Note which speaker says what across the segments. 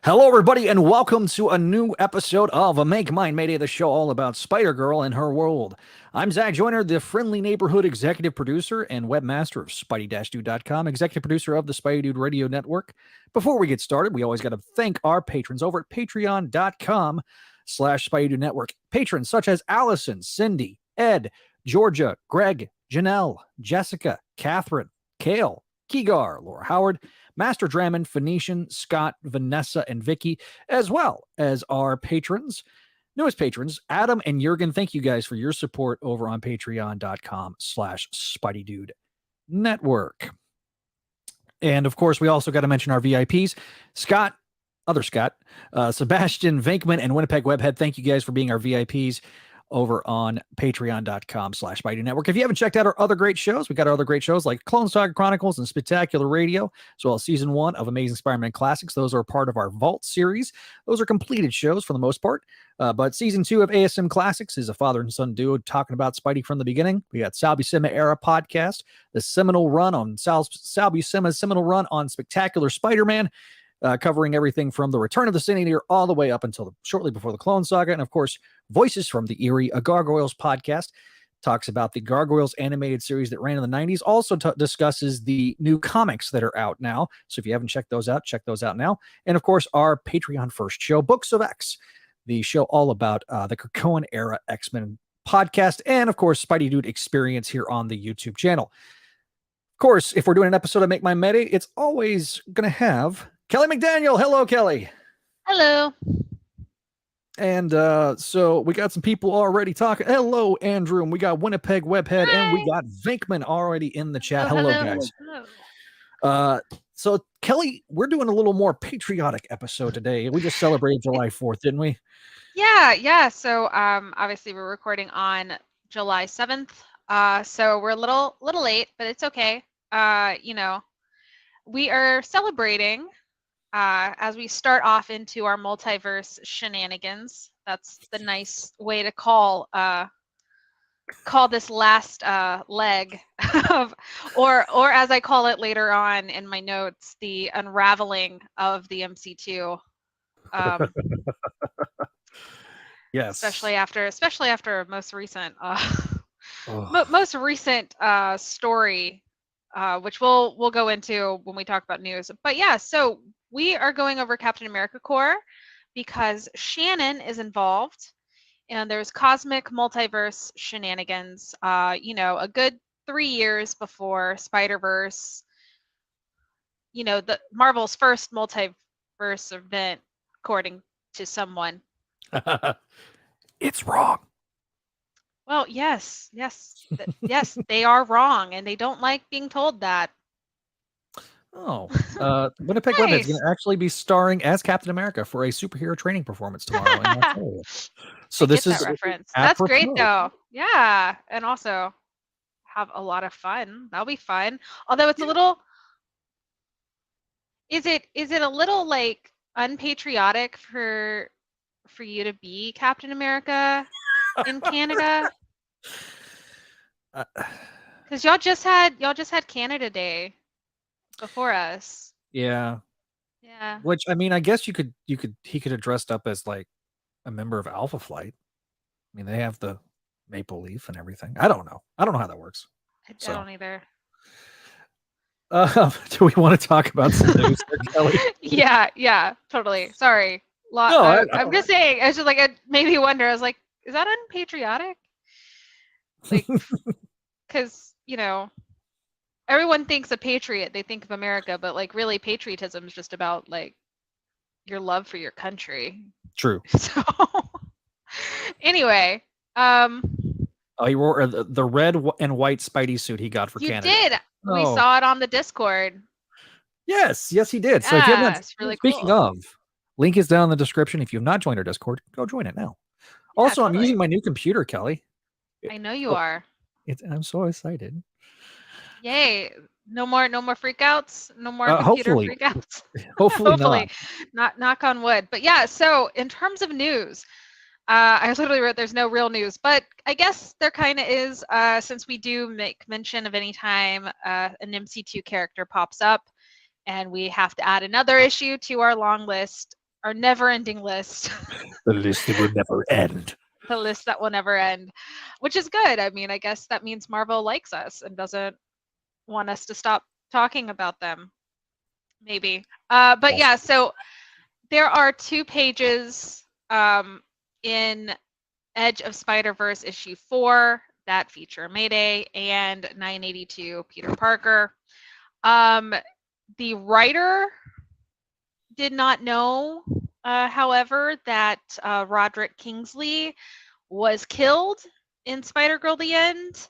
Speaker 1: Hello, everybody, and welcome to a new episode of A Make Mine Mayday, the show all about Spider-Girl and her world. I'm Zach Joyner, the friendly neighborhood executive producer and webmaster of Spidey-Dude.com, executive producer of the Spidey Dude Radio Network. Before we get started, we always got to thank our patrons over at Patreon.com/Spidey Dude Network. Patrons such as Allison, Cindy, Ed, Georgia, Greg, Janelle, Jessica, Catherine, Kale, Keegar, Laura Howard, Master Drammond, Phoenician, Scott, Vanessa, and Vicky, as well as our newest patrons, Adam and Jurgen. Thank you guys for your support over on patreon.com/Spidey Dude Network. And of course, we also got to mention our VIPs, Scott, Sebastian, Venkman, and Winnipeg Webhead. Thank you guys for being our VIPs over on patreon.com/Spidey Network. If you haven't checked out our other great shows, we got our other great shows like Clone Saga Chronicles and Spectacular Radio, as well as season 1 of Amazing Spider-Man Classics. Those are part of our Vault series. Those are completed shows for the most part. But season 2 of ASM Classics is a father and son duo talking about Spidey from the beginning. We got Sal Buscema Era podcast, the seminal run on Sal Buscema's seminal run on Spectacular Spider-Man, covering everything from the Return of the Sin Eater all the way up until shortly before the Clone Saga. And of course, Voices from the Eerie, a Gargoyles podcast, talks about the Gargoyles animated series that ran in the 90s. Also discusses the new comics that are out now. So if you haven't checked those out, check those out now. And of course, our Patreon first show, Books of X, the show all about the Krakoan era X-Men podcast. And of course, Spidey Dude Experience here on the YouTube channel. Of course, if we're doing an episode of Make My Mayday, it's always going to have Kelly McDaniel. Hello, Kelly.
Speaker 2: Hello.
Speaker 1: And so we got some people already talking. Hello, Andrew. And we got Winnipeg Webhead.
Speaker 2: Hi.
Speaker 1: And we got Venkman already in the chat.
Speaker 2: Oh,
Speaker 1: hello,
Speaker 2: hello.
Speaker 1: guys.
Speaker 2: Hello.
Speaker 1: So, Kelly, we're doing a little more patriotic episode today. We just celebrated July 4th, didn't we?
Speaker 2: Yeah. So obviously we're recording on July 7th. So we're a little late, but it's okay. We are celebrating as we start off into our multiverse shenanigans. That's the nice way to call this last leg of, or as I call it later on in my notes, the unraveling of the MC2.
Speaker 1: Yes.
Speaker 2: Especially after most recent most recent story, which we'll go into when we talk about news. But yeah, so we are going over Captain America Corps because Shannon is involved, and there's cosmic multiverse shenanigans. A good 3 years before Spider-Verse. The Marvel's first multiverse event, according to someone.
Speaker 1: It's wrong.
Speaker 2: Well, yes, they are wrong, and they don't like being told that.
Speaker 1: Oh, Winnipeg Webhead is going to actually be starring as Captain America for a superhero training performance tomorrow. So this is
Speaker 2: that reference. That's great, though. Yeah, and also have a lot of fun. That'll be fun. Although it's a little, is it a little like unpatriotic for you to be Captain America in Canada? Because y'all just had Canada Day before us.
Speaker 1: Yeah. Which, I mean, I guess he could have dressed up as like a member of Alpha Flight. I mean, they have the maple leaf and everything. I don't know how that works.
Speaker 2: I don't either.
Speaker 1: Do we want to talk about some news there, Kelly?
Speaker 2: Yeah, totally. Sorry. I'm just saying, I was just like, it made me wonder. I was like, is that unpatriotic? Like, because, everyone thinks a patriot, they think of America, but like really patriotism is just about like your love for your country.
Speaker 1: True.
Speaker 2: So anyway,
Speaker 1: he wore the red and white Spidey suit he got for Canada.
Speaker 2: You did. We saw it on the Discord.
Speaker 1: Yes, he did.
Speaker 2: Yeah,
Speaker 1: so if you haven't,
Speaker 2: it's really
Speaker 1: speaking of, link is down in the description. If you have not joined our Discord, go join it now. Yeah, also, totally. I'm using my new computer, Kelly.
Speaker 2: I know you are.
Speaker 1: I'm so excited.
Speaker 2: Yay. No more freakouts. No more computer freakouts.
Speaker 1: Hopefully
Speaker 2: not. Knock on wood. But yeah, so in terms of news, I literally wrote there's no real news, but I guess there kind of is, since we do make mention of any time an MC2 character pops up and we have to add another issue to our long list. our never-ending list.
Speaker 1: The list that will never end.
Speaker 2: The list that will never end, which is good. I mean, I guess that means Marvel likes us and doesn't want us to stop talking about them. Maybe. But yeah, so there are 2 pages in Edge of Spider-Verse issue 4 that feature Mayday and 982 Peter Parker. The writer did not know, however, that Roderick Kingsley was killed in Spider-Girl The End,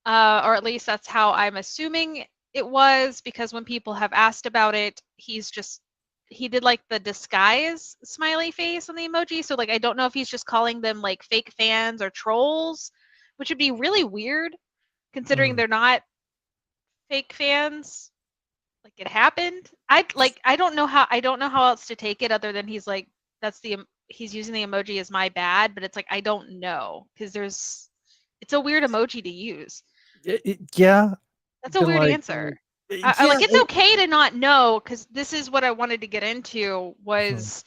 Speaker 2: or at least that's how I'm assuming it was, because when people have asked about it, he did like the disguise smiley face on the emoji, so like I don't know if he's just calling them like fake fans or trolls, which would be really weird considering they're not fake fans. Like it happened. I don't know how else to take it other than he's like he's using the emoji as my bad, but it's like I don't know because it's a weird emoji to use.
Speaker 1: Yeah,
Speaker 2: that's a weird answer. I like it's okay to not know, because this is what I wanted to get into was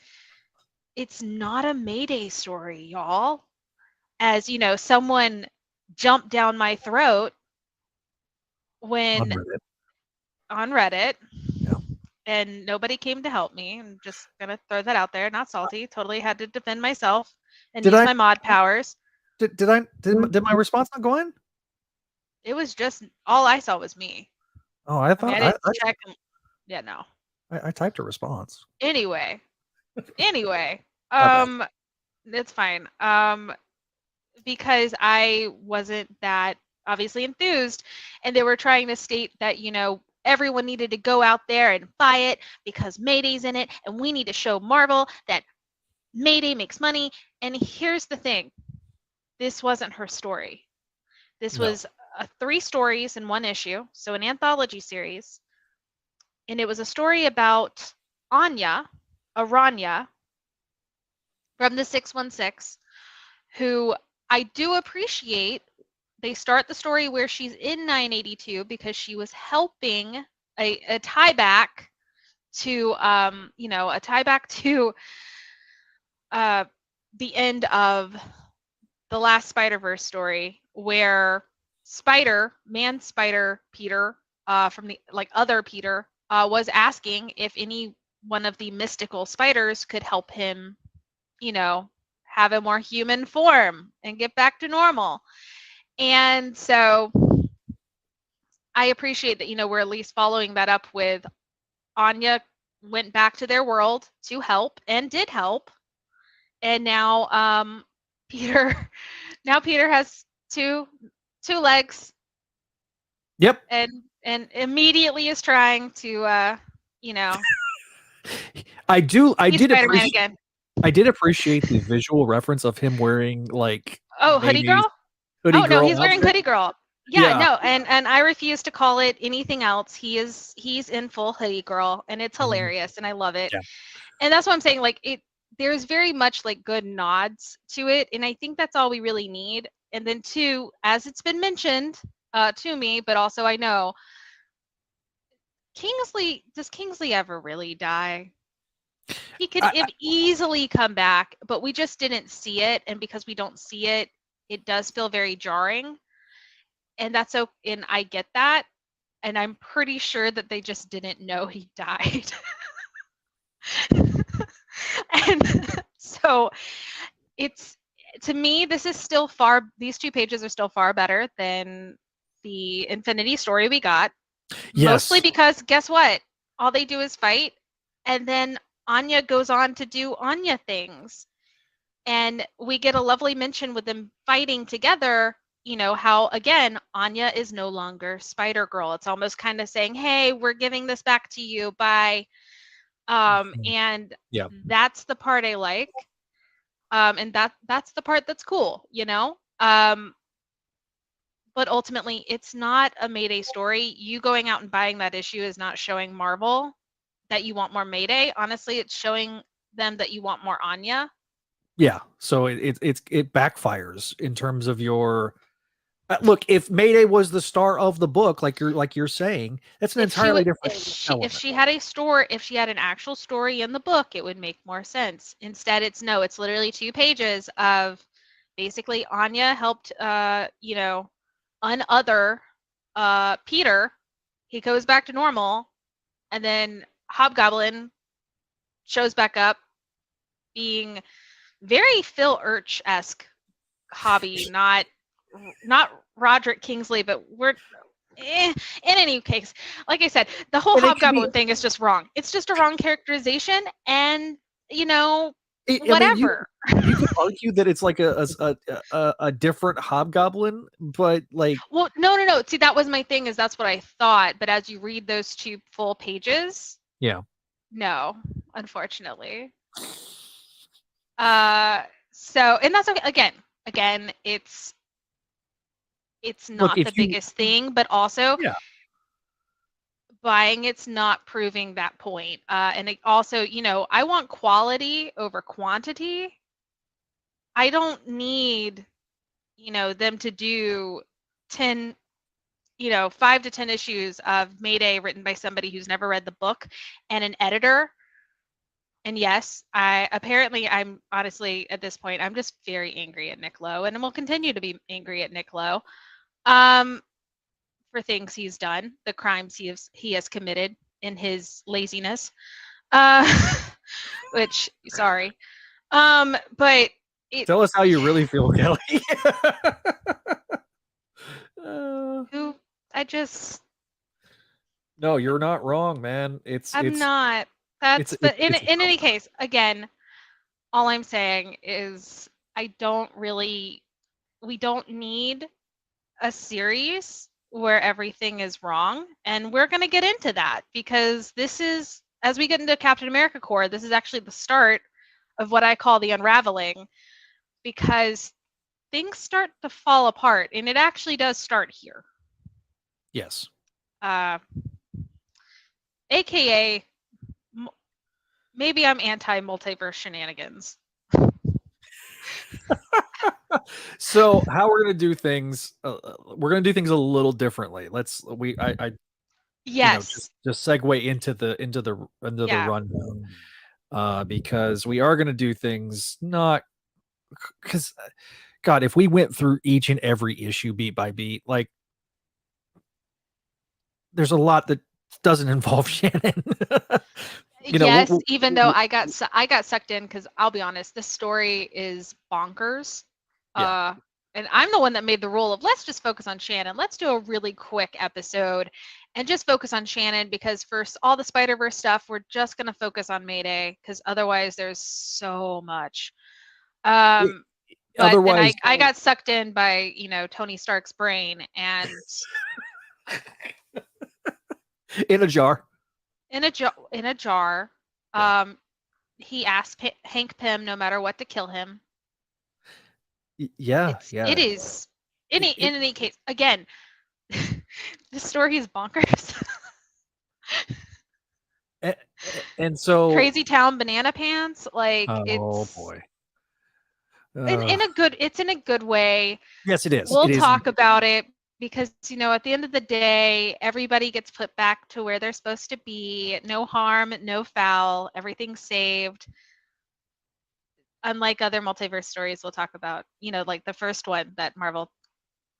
Speaker 2: it's not a Mayday story, y'all. As you know, someone jumped down my throat when on Reddit.
Speaker 1: Yeah.
Speaker 2: And nobody came to help me. I'm just gonna throw that out there. Not salty. Totally had to defend myself and use my mod powers.
Speaker 1: Did my response not go in?
Speaker 2: It was just all I saw was me.
Speaker 1: Oh, I thought
Speaker 2: I didn't check. Yeah, no.
Speaker 1: I typed a response.
Speaker 2: Anyway, it's fine. Because I wasn't that obviously enthused, and they were trying to state that everyone needed to go out there and buy it because Mayday's in it, and we need to show Marvel that Mayday makes money. And here's the thing. This wasn't her story. This was 3 stories in 1 issue, so an anthology series. And it was a story about Aranya from the 616, who I do appreciate. They start the story where she's in 982 because she was helping a tie back to the end of the last Spider-Verse story, where Spider Peter from the other Peter was asking if any one of the mystical spiders could help him, have a more human form and get back to normal. And so I appreciate that, we're at least following that up with Anya went back to their world to help and did help. And now Peter has two legs.
Speaker 1: Yep.
Speaker 2: And immediately is trying to
Speaker 1: I did appreciate the visual reference of him wearing like
Speaker 2: hoodie girl. No, he's wearing hoodie girl. Yeah, no, and I refuse to call it anything else. He's in full hoodie girl, and it's hilarious, and I love it. Yeah. And that's what I'm saying. Like there's very much like good nods to it, and I think that's all we really need. And then 2, as it's been mentioned to me, but also I know, does Kingsley ever really die? He could easily come back, but we just didn't see it, and because we don't see it, it does feel very jarring. And that's okay, and I get that, and I'm pretty sure that they just didn't know he died. And so to me, this is still these 2 pages are still far better than the Infinity story we got. Yes. Mostly because guess what? All they do is fight, and then Anya goes on to do Anya things. And we get a lovely mention with them fighting together, how, again, Anya is no longer Spider-Girl. It's almost kind of saying, hey, we're giving this back to you. Bye. And that's the part I like. And that's the part that's cool, But ultimately, it's not a Mayday story. You going out and buying that issue is not showing Marvel that you want more Mayday. Honestly, it's showing them that you want more Anya.
Speaker 1: Yeah, so it backfires in terms of your Look, if Mayday was the star of the book, like you're saying, that's an entirely different
Speaker 2: if
Speaker 1: element.
Speaker 2: she had a story, if she had an actual story in the book, it would make more sense. Instead, it's literally 2 pages of basically Anya helped unother Peter. He goes back to normal, and then Hobgoblin shows back up being very Phil Urch-esque hobby, not Roderick Kingsley, but in any case, like I said, the whole Hobgoblin thing is just wrong. It's just a wrong characterization, and whatever.
Speaker 1: You could argue that it's like a different Hobgoblin, but like,
Speaker 2: well, no. See, that was my thing. Is that's what I thought, but as you read those 2 full pages,
Speaker 1: yeah,
Speaker 2: no, unfortunately. So, and that's okay. Again, it's not the biggest thing, but also buying it's not proving that point. And it also, I want quality over quantity. I don't need, them to do 10, 5 to 10 issues of Mayday written by somebody who's never read the book and an editor. And yes, I'm honestly at this point, I'm just very angry at Nick Lowe, and will continue to be angry at Nick Lowe for things he's done, the crimes he has committed in his laziness. Which, sorry. But
Speaker 1: tell us how you really feel, Kelly. No, you're not wrong, man.
Speaker 2: I'm not. But in any case, again, all I'm saying is we don't need a series where everything is wrong, and we're going to get into that because this is, as we get into Captain America Corps, this is actually the start of what I call the unraveling, because things start to fall apart, and it actually does start here.
Speaker 1: Yes.
Speaker 2: AKA, maybe I'm anti-multiverse shenanigans.
Speaker 1: So how we're going to do things, we're going to do things a little differently.
Speaker 2: Yes.
Speaker 1: Just segue into the rundown, because we are going to do things not because, God, if we went through each and every issue beat by beat, like, there's a lot that doesn't involve Shannon.
Speaker 2: Yes, even though I got sucked in, because I'll be honest, this story is bonkers.
Speaker 1: Yeah.
Speaker 2: And I'm the one that made the rule of let's just focus on Shannon. Let's do a really quick episode and just focus on Shannon, because for all the Spider-Verse stuff, we're just going to focus on Mayday, because otherwise there's so much. But otherwise, then I got sucked in by, Tony Stark's brain, and
Speaker 1: in a jar.
Speaker 2: In a jar. He asked Hank Pym no matter what to kill him.
Speaker 1: Yeah.
Speaker 2: It is. In any case, again, the story is bonkers.
Speaker 1: and so
Speaker 2: Crazy Town Banana Pants, like,
Speaker 1: oh boy.
Speaker 2: It's in a good way.
Speaker 1: Yes, it is.
Speaker 2: We'll talk about it, because at the end of the day, everybody gets put back to where they're supposed to be. No harm, no foul, everything's saved. Unlike other multiverse stories we'll talk about, like the first one that Marvel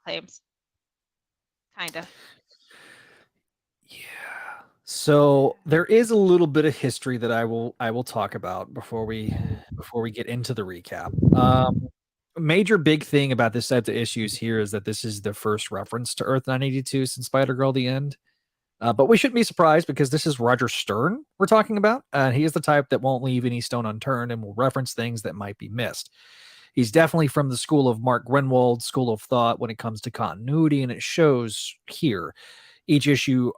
Speaker 2: claims. Kinda.
Speaker 1: Yeah. So there is a little bit of history that I will talk about before we get into the recap. Major big thing about this set of issues here is that this is the first reference to Earth 982 since Spider-Girl The End. But we shouldn't be surprised, because this is Roger Stern we're talking about. He is the type that won't leave any stone unturned and will reference things that might be missed. He's definitely from the school of Mark Grenwald school of thought when it comes to continuity, and it shows here. Each issue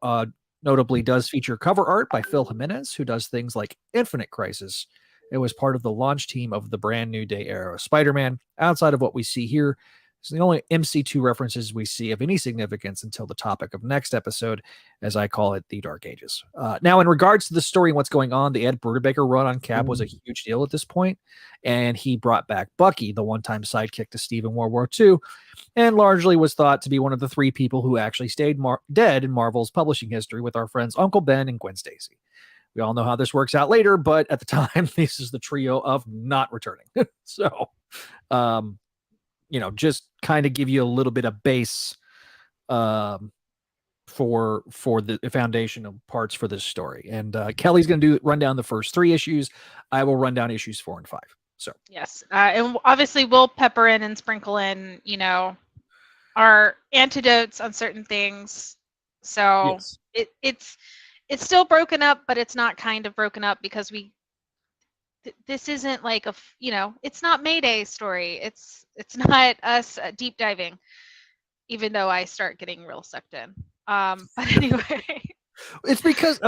Speaker 1: notably does feature cover art by Phil Jimenez, who does things like Infinite Crisis. It was part of the launch team of the brand new day era of Spider-Man. Outside of what we see here, It's the only MC2 references we see of any significance until the topic of next episode, as I call it, the Dark Ages. Now, in regards to the story and what's going on, the Ed Brubaker run on Cap was a huge deal at this point, and he brought back Bucky, the one-time sidekick to Steve in World War II, and largely was thought to be one of the three people who actually stayed dead in Marvel's publishing history, with our friends Uncle Ben and Gwen Stacy. We all know how this works out later, but at the time, this is the trio of not returning. So, just kind of give you a little bit of base for the foundational parts for this story. And Kelly's going to run down the first 3 issues. I will run down issues 4 and 5. So
Speaker 2: yes, and obviously we'll pepper in and sprinkle in, our antidotes on certain things. So
Speaker 1: yes.
Speaker 2: It's still broken up, but it's not kind of broken up because this isn't like it's not Mayday story. It's not us deep diving, even though I start getting real sucked in. But anyway,
Speaker 1: it's because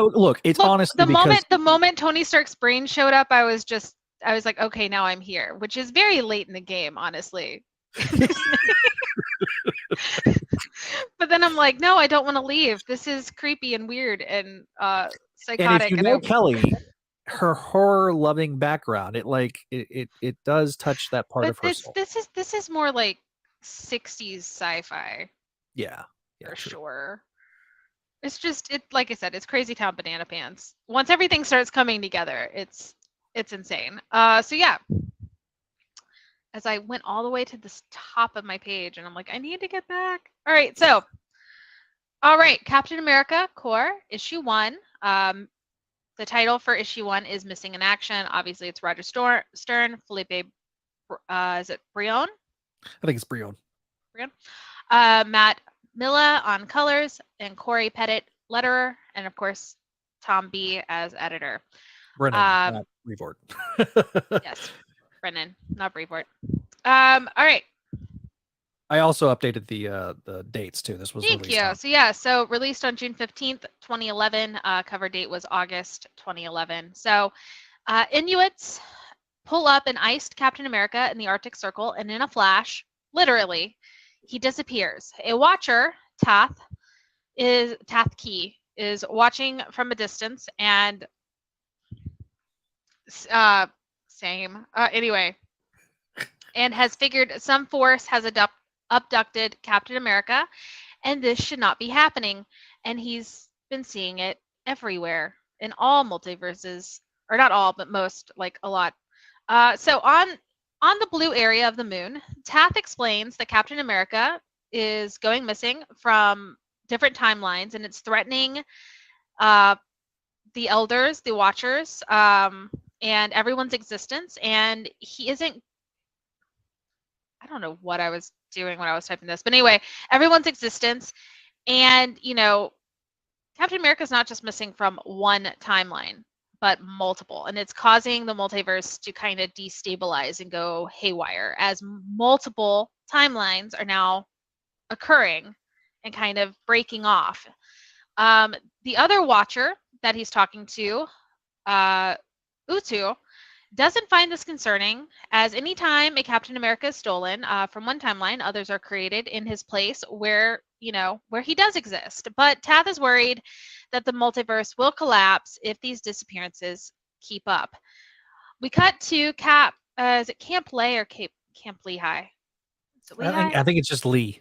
Speaker 1: it's honestly
Speaker 2: the moment Tony Stark's brain showed up, I was like, okay, now I'm here, which is very late in the game, honestly. But then I'm like, no, I don't want to leave. This is creepy and weird and psychotic.
Speaker 1: And if you know Kelly, her horror-loving background, it does touch that part of her soul.
Speaker 2: This is more like 60s sci-fi.
Speaker 1: Yeah,
Speaker 2: for sure. It's just like I said, it's Crazy Town banana pants. Once everything starts coming together, it's insane. So yeah. As I went all the way to the top of my page, and I'm like, I need to get back. All right, so, Captain America Corps, issue 1. The title for issue 1 is Missing in Action. Obviously, it's Roger Stern, Felipe, is it Brion?
Speaker 1: I think it's Brion.
Speaker 2: Matt Milla on colors, and Corey Pettit letterer, and of course, Tom B as editor.
Speaker 1: Brennan, not Brevoort.
Speaker 2: Yes. Brennan, not Brevoort. All right.
Speaker 1: I also updated the dates too. This was
Speaker 2: Thank you. So released on June 15th, 2011. Cover date was August 2011. So Inuits pull up an iced Captain America in the Arctic Circle, and in a flash, literally, he disappears. A watcher, Tath Key, is watching from a distance, and anyway, and has figured some force has abducted Captain America, and this should not be happening. And he's been seeing it everywhere in all multiverses, or not all, but most, like a lot. So on the blue area of the moon, Tath explains that Captain America is going missing from different timelines, and it's threatening the elders, the watchers, and everyone's existence. And he isn't, I don't know what I was doing when I was typing this, but anyway, everyone's existence. And, Captain America is not just missing from one timeline, but multiple. And it's causing the multiverse to kind of destabilize and go haywire, as multiple timelines are now occurring and kind of breaking off. The other watcher that he's talking to, Utu, doesn't find this concerning, as anytime a Captain America is stolen from one timeline, others are created in his place where he does exist. But Tath is worried that the multiverse will collapse if these disappearances keep up. We cut to is it Camp Lehigh or Camp Lehigh?
Speaker 1: I think it's just Lee.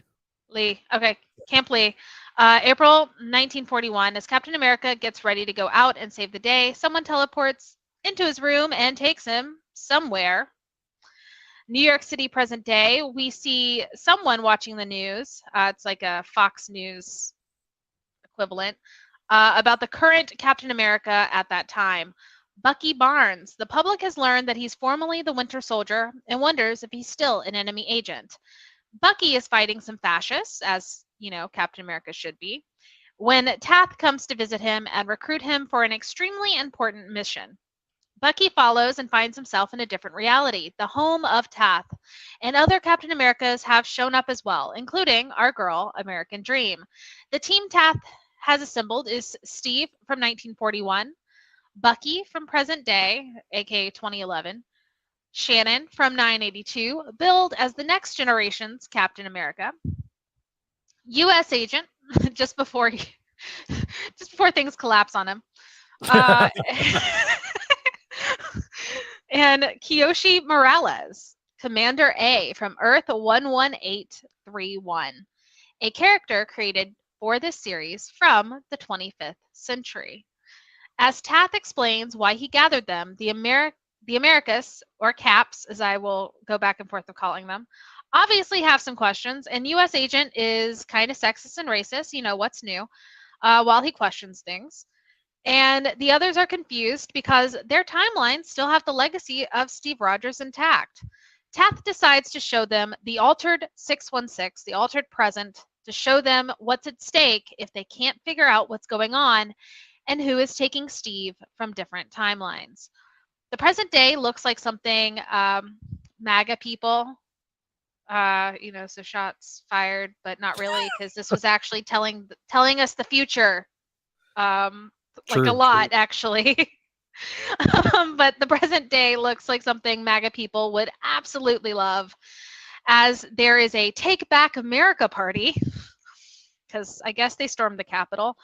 Speaker 2: Okay, Camp Lee. April 1941, as Captain America gets ready to go out and save the day, someone teleports into his room and takes him somewhere. New York City, present day, we see someone watching the news. It's like a Fox News equivalent, about the current Captain America at that time, Bucky Barnes. The public has learned that he's formerly the Winter Soldier and wonders if he's still an enemy agent. Bucky is fighting some fascists, as Captain America should be, when Tath comes to visit him and recruit him for an extremely important mission. Bucky follows and finds himself in a different reality, the home of Tath, and other Captain Americas have shown up as well, including our girl, American Dream. The team Tath has assembled is Steve from 1941, Bucky from present day, aka 2011, Shannon from 982, billed as the next generation's Captain America. U.S. agent, just before things collapse on him. And Kiyoshi Morales, Commander A from Earth 11831, a character created for this series from the 25th century. As Tath explains why he gathered them, the Americas, or Caps, as I will go back and forth of calling them, obviously have some questions, and U.S. agent is kind of sexist and racist, what's new, while he questions things. And the others are confused because their timelines still have the legacy of Steve Rogers intact. Tath decides to show them the altered 616, the altered present, to show them what's at stake if they can't figure out what's going on and who is taking Steve from different timelines. The present day looks like something MAGA people, so shots fired, but not really, because this was actually telling us the future. Like a lot, actually. But the present day looks like something MAGA people would absolutely love, as there is a Take Back America party, because I guess they stormed the Capitol.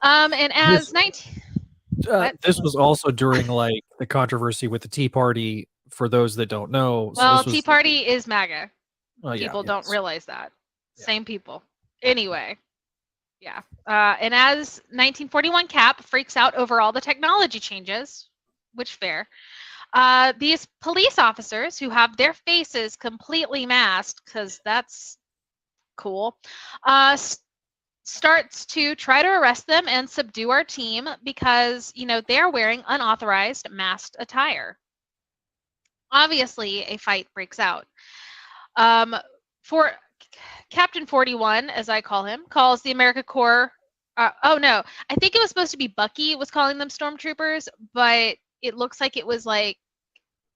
Speaker 2: And as
Speaker 1: this was also during like the controversy with the Tea Party, for those that don't know.
Speaker 2: Well,
Speaker 1: so
Speaker 2: Tea Party is MAGA.
Speaker 1: Yeah,
Speaker 2: people don't realize that. Yeah. Same people. Anyway. Yeah. And as 1941 Cap freaks out over all the technology changes, which fair, these police officers who have their faces completely masked, because that's cool, starts to try to arrest them and subdue our team because, they're wearing unauthorized masked attire. Obviously, a fight breaks out. For Captain 41, as I call him, calls the America Corps. I think it was supposed to be Bucky was calling them stormtroopers, but it looks like it was like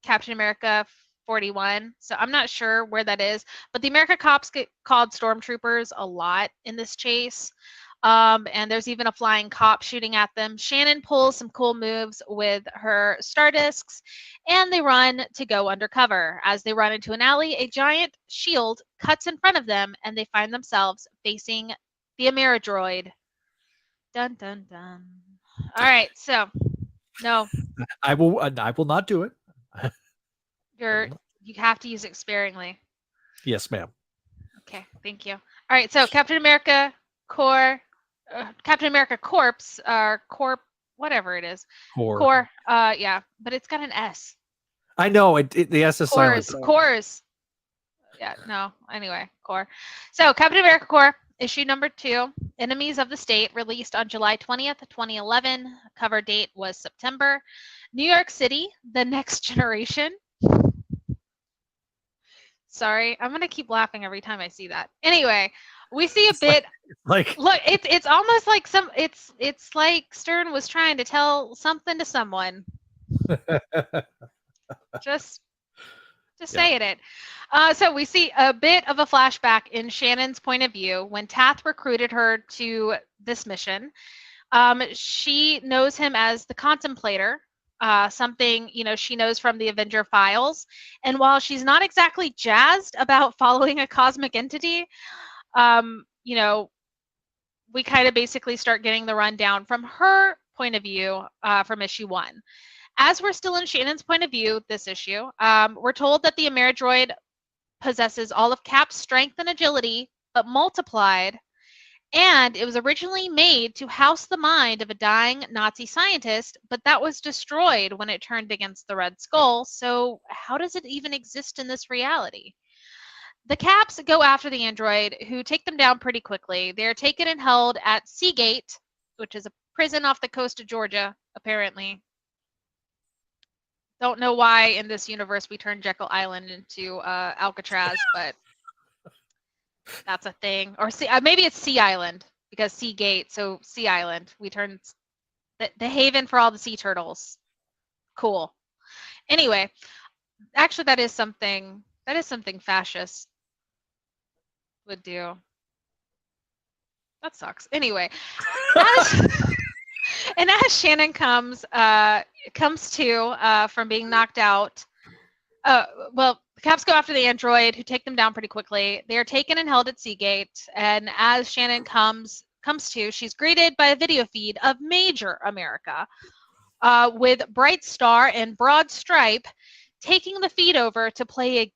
Speaker 2: Captain America 41. So I'm not sure where that is. But the America cops get called stormtroopers a lot in this chase. And there's even a flying cop shooting at them. Shannon pulls some cool moves with her star discs, and they run to go undercover. As they run into an alley, a giant shield cuts in front of them, and they find themselves facing the Ameridroid. Dun, dun, dun. All right, so, no.
Speaker 1: I will not do it.
Speaker 2: You have to use it sparingly.
Speaker 1: Yes, ma'am.
Speaker 2: Okay, thank you. All right, so Captain America Corps, Captain America Corps, Corp, whatever it is. Corps, yeah, but it's got an S.
Speaker 1: I know, the S is silent.
Speaker 2: Corps. Yeah, no, anyway, Corps. So, Captain America Corps, issue number 2, Enemies of the State, released on July 20th, 2011. Cover date was September. New York City, The Next Generation. Sorry, I'm going to keep laughing every time I see that. Anyway, we see a bit
Speaker 1: like
Speaker 2: look, it's almost like it's like Stern was trying to tell something to someone. just saying it. So we see a bit of a flashback in Shannon's point of view when Tath recruited her to this mission. She knows him as the Contemplator, something she knows from the Avenger files. And while she's not exactly jazzed about following a cosmic entity, we kind of basically start getting the rundown from her point of view from issue 1. As we're still in Shannon's point of view, this issue, we're told that the Ameridroid possesses all of Cap's strength and agility, but multiplied, and it was originally made to house the mind of a dying Nazi scientist, but that was destroyed when it turned against the Red Skull, so how does it even exist in this reality? The Caps go after the android, who take them down pretty quickly. They're taken and held at Seagate, which is a prison off the coast of Georgia, apparently. Don't know why in this universe we turned Jekyll Island into Alcatraz, but that's a thing. Or maybe it's Sea Island, because Seagate, so Sea Island. We turned the haven for all the sea turtles. Cool. Anyway, actually that is something fascists would do. That sucks. Anyway, as Shannon comes to from being knocked out, Well, the Caps go after the android, who take them down pretty quickly. They are taken and held at Seagate, and as Shannon comes to, she's greeted by a video feed of Major America, with Bright Star and Broad Stripe taking the feed over to play a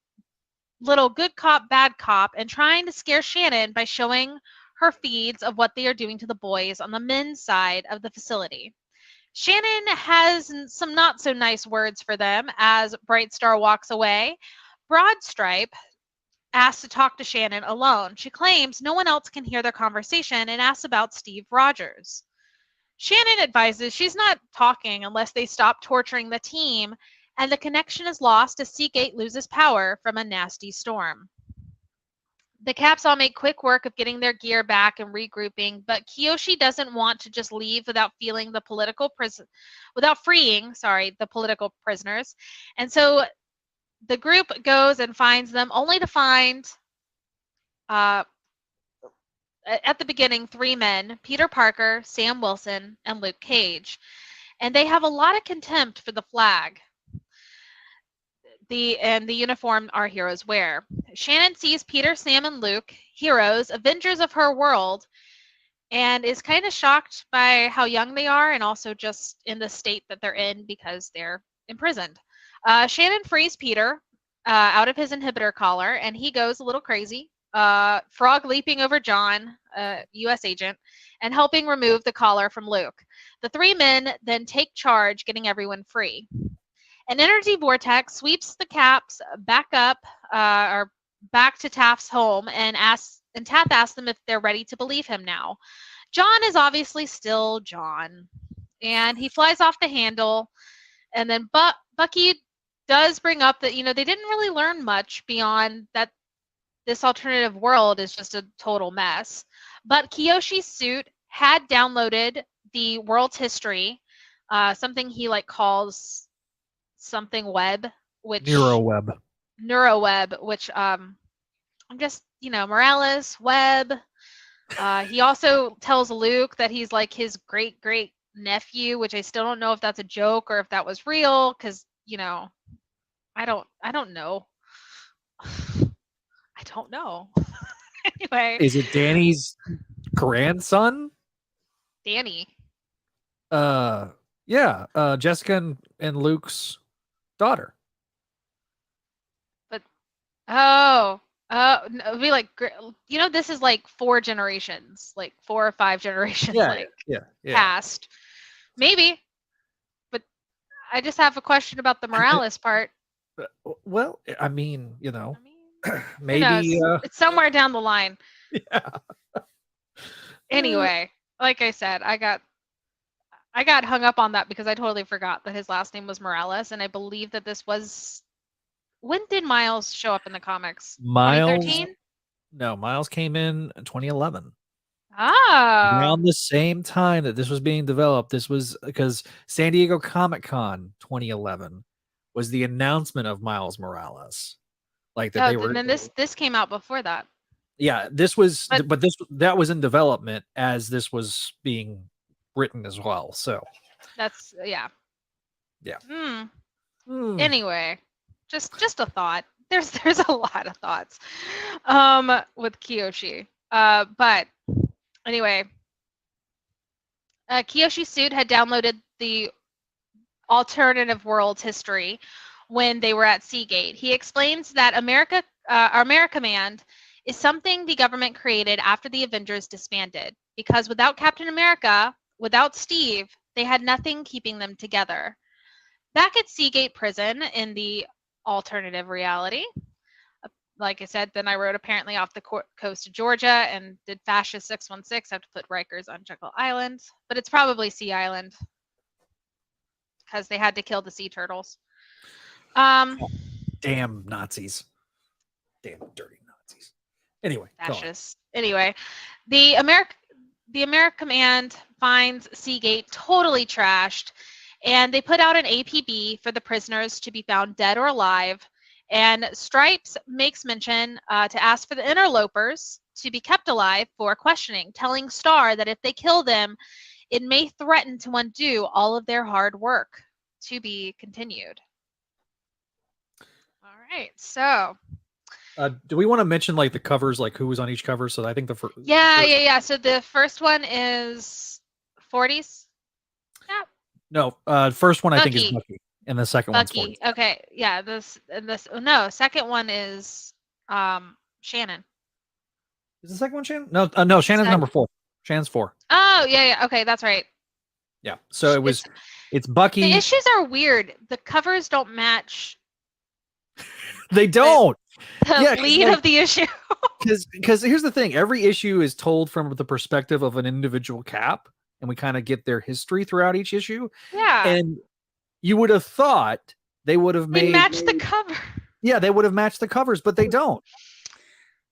Speaker 2: little good cop, bad cop, and trying to scare Shannon by showing her feeds of what they are doing to the boys on the men's side of the facility. Shannon has some not so nice words for them as Bright Star walks away. Broad Stripe asks to talk to Shannon alone. She claims no one else can hear their conversation and asks about Steve Rogers. Shannon advises she's not talking unless they stop torturing the team, and the connection is lost as Seagate loses power from a nasty storm. The Caps all make quick work of getting their gear back and regrouping, but Kiyoshi doesn't want to just leave without freeing the political prisoners. And so the group goes and finds them, only to find at the beginning 3 men: Peter Parker, Sam Wilson, and Luke Cage. And they have a lot of contempt for the flag and the uniform our heroes wear. Shannon sees Peter, Sam, and Luke, heroes, Avengers of her world, and is kind of shocked by how young they are and also just in the state that they're in because they're imprisoned. Shannon frees Peter out of his inhibitor collar, and he goes a little crazy, frog leaping over John, U.S. agent, and helping remove the collar from Luke. The 3 men then take charge, getting everyone free. An energy vortex sweeps the Caps back to Taft's home, and Taft asks them if they're ready to believe him now. John is obviously still John, and he flies off the handle. And then Bucky does bring up that, they didn't really learn much beyond that this alternative world is just a total mess. But Kiyoshi's suit had downloaded the world's history, something he calls something web, which
Speaker 1: Neuroweb,
Speaker 2: which I'm just, Morales Webb. He also tells Luke that he's like his great nephew, which I still don't know if that's a joke or if that was real, because I don't know. I don't know. Anyway,
Speaker 1: is it Danny's grandson?
Speaker 2: Danny.
Speaker 1: Yeah, Jessica and Luke's daughter.
Speaker 2: But no, it'd be like, this is like 4 generations, like 4 or 5 generations, past, maybe. But I just have a question about the Morales part.
Speaker 1: Well, I mean, maybe
Speaker 2: it's somewhere down the line.
Speaker 1: Yeah.
Speaker 2: Anyway, like I said, I got hung up on that because I totally forgot that his last name was Morales, and I believe that this was. When did Miles show up in the comics? 2013?
Speaker 1: No, Miles came in 2011.
Speaker 2: Oh.
Speaker 1: Around the same time that this was being developed. This was because San Diego Comic-Con 2011 was the announcement of Miles Morales. Like that they were.
Speaker 2: And then this came out before that.
Speaker 1: Yeah, this was, but that was in development as this was being written as well. So
Speaker 2: that's yeah.
Speaker 1: Hmm.
Speaker 2: Anyway, just a thought. There's a lot of thoughts with Kiyoshi. But anyway, Kiyoshi's suit had downloaded the alternative world's history when they were at Seagate. He explains that AmeriCommand is something the government created after the Avengers disbanded, because without Captain America, without Steve, they had nothing keeping them together. Back at Seagate Prison in the alternative reality, like I said, then I wrote apparently off the coast of Georgia and did Fascist 616. I have to put Rikers on Jekyll Island, but it's probably Sea Island because they had to kill the sea turtles.
Speaker 1: Damn Nazis. Damn dirty Nazis. Anyway,
Speaker 2: Fascists. Anyway, the AmeriCommand finds Seagate totally trashed, and they put out an APB for the prisoners to be found dead or alive. And Stripes makes mention to ask for the interlopers to be kept alive for questioning, telling Star that if they kill them, it may threaten to undo all of their hard work. To be continued. All right. So
Speaker 1: Do we want to mention like the covers, like who was on each cover? So I think the first.
Speaker 2: yeah. So the first one is 40s. Yeah.
Speaker 1: No, first one I think is
Speaker 2: Bucky.
Speaker 1: Bucky, and the second one's 40.
Speaker 2: Bucky. Okay. Yeah. This. No. Second one is Shannon.
Speaker 1: Is the second one Shannon? No, Shannon's number 4. Shannon's 4.
Speaker 2: Oh yeah. Okay. That's right.
Speaker 1: Yeah. So it's Bucky.
Speaker 2: The issues are weird. The covers don't match.
Speaker 1: They don't.
Speaker 2: The lead of the issue.
Speaker 1: Because here's the thing: every issue is told from the perspective of an individual Cap, and we kind of get their history throughout each issue.
Speaker 2: Yeah.
Speaker 1: And you would have thought they would have
Speaker 2: matched the cover.
Speaker 1: Yeah, they would have matched the covers, but they don't.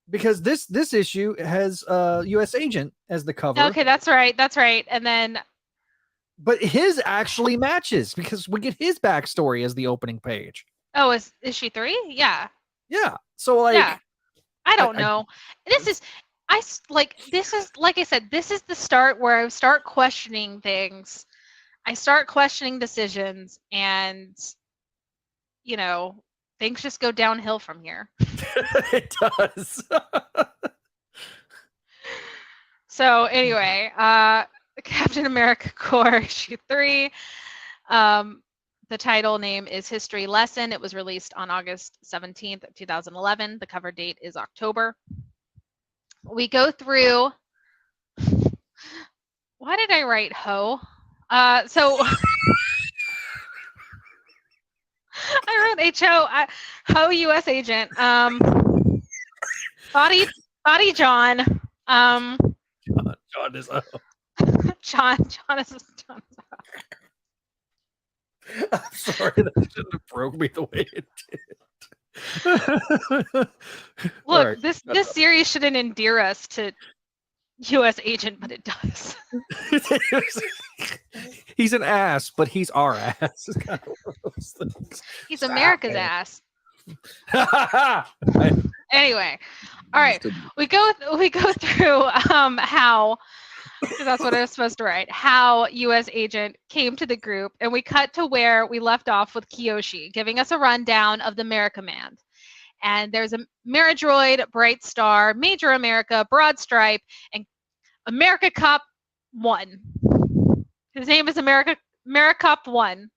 Speaker 1: Because this issue has U.S. Agent as the cover.
Speaker 2: Okay, that's right. That's right. And then,
Speaker 1: but his actually matches because we get his backstory as the opening page.
Speaker 2: Oh, is she 3? Yeah.
Speaker 1: Yeah. So like,
Speaker 2: yeah. I don't know. This is like I said, this is the start where I start questioning things. I start questioning decisions, and things just go downhill from here.
Speaker 1: It does.
Speaker 2: So anyway, Captain America Corps issue 3. The title name is History Lesson. It was released on August 17th, 2011. The cover date is October. We go through. Why did I write Ho? So I wrote H-O. Ho U.S. Agent. Body John.
Speaker 1: John is O.
Speaker 2: John is O.
Speaker 1: I'm sorry, that shouldn't have broke me the way it did.
Speaker 2: Look, right. This series shouldn't endear us to U.S. Agent, but it does.
Speaker 1: He's an ass, but he's our ass. It's kind of one of those things.
Speaker 2: He's America's ass. Anyway, all right, we go through how. That's what I was supposed to write. How U.S. Agent came to the group, and we cut to where we left off with Kiyoshi, giving us a rundown of the Americommand. And there's a Meridroid, Bright Star, Major America, Broad Stripe, and America Cop 1. His name is Americop 1.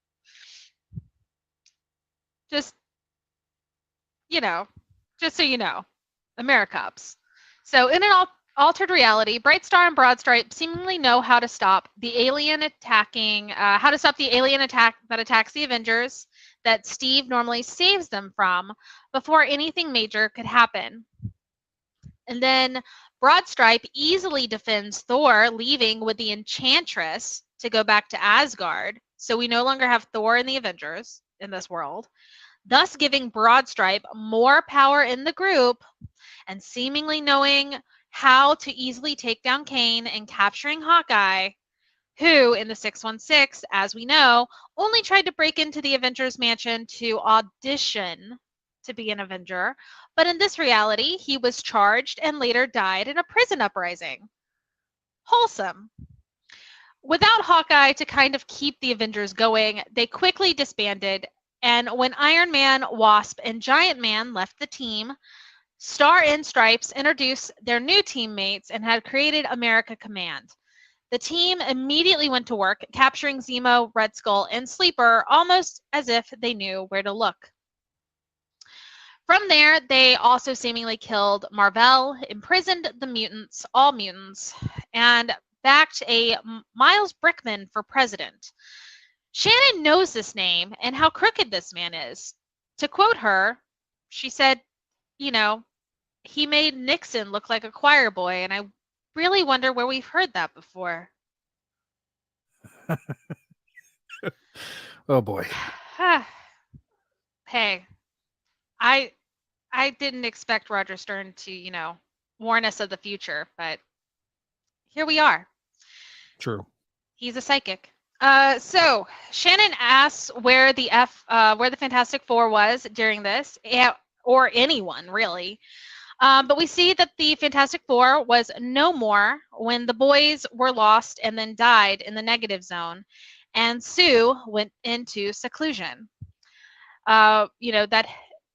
Speaker 2: Just so you know, Americops. So in an altered reality, Bright Star and Broad Stripe seemingly know how to stop the alien attack that attacks the Avengers that Steve normally saves them from before anything major could happen. And then Broad Stripe easily defends Thor leaving with the Enchantress to go back to Asgard. So we no longer have Thor in the Avengers in this world, thus giving Broad Stripe more power in the group and seemingly knowing how to easily take down Kane and capturing Hawkeye, who in the 616, as we know, only tried to break into the Avengers Mansion to audition to be an Avenger, but in this reality, he was charged and later died in a prison uprising. Wholesome. Without Hawkeye to kind of keep the Avengers going, they quickly disbanded, and when Iron Man, Wasp, and Giant Man left the team, Star and Stripes introduced their new teammates and had created America Command. The team immediately went to work, capturing Zemo, Red Skull, and Sleeper almost as if they knew where to look. From there, they also seemingly killed Mar-Vell, imprisoned all mutants, and backed a Miles Brickman for president. Shannon knows this name and how crooked this man is. To quote her, she said, he made Nixon look like a choir boy, and I really wonder where we've heard that before.
Speaker 1: Oh boy.
Speaker 2: Hey, I didn't expect Roger Stern to, warn us of the future, but here we are.
Speaker 1: True.
Speaker 2: He's a psychic. So Shannon asks where the Fantastic Four was during this, or anyone really. But we see that the Fantastic Four was no more when the boys were lost and then died in the negative zone, and Sue went into seclusion. That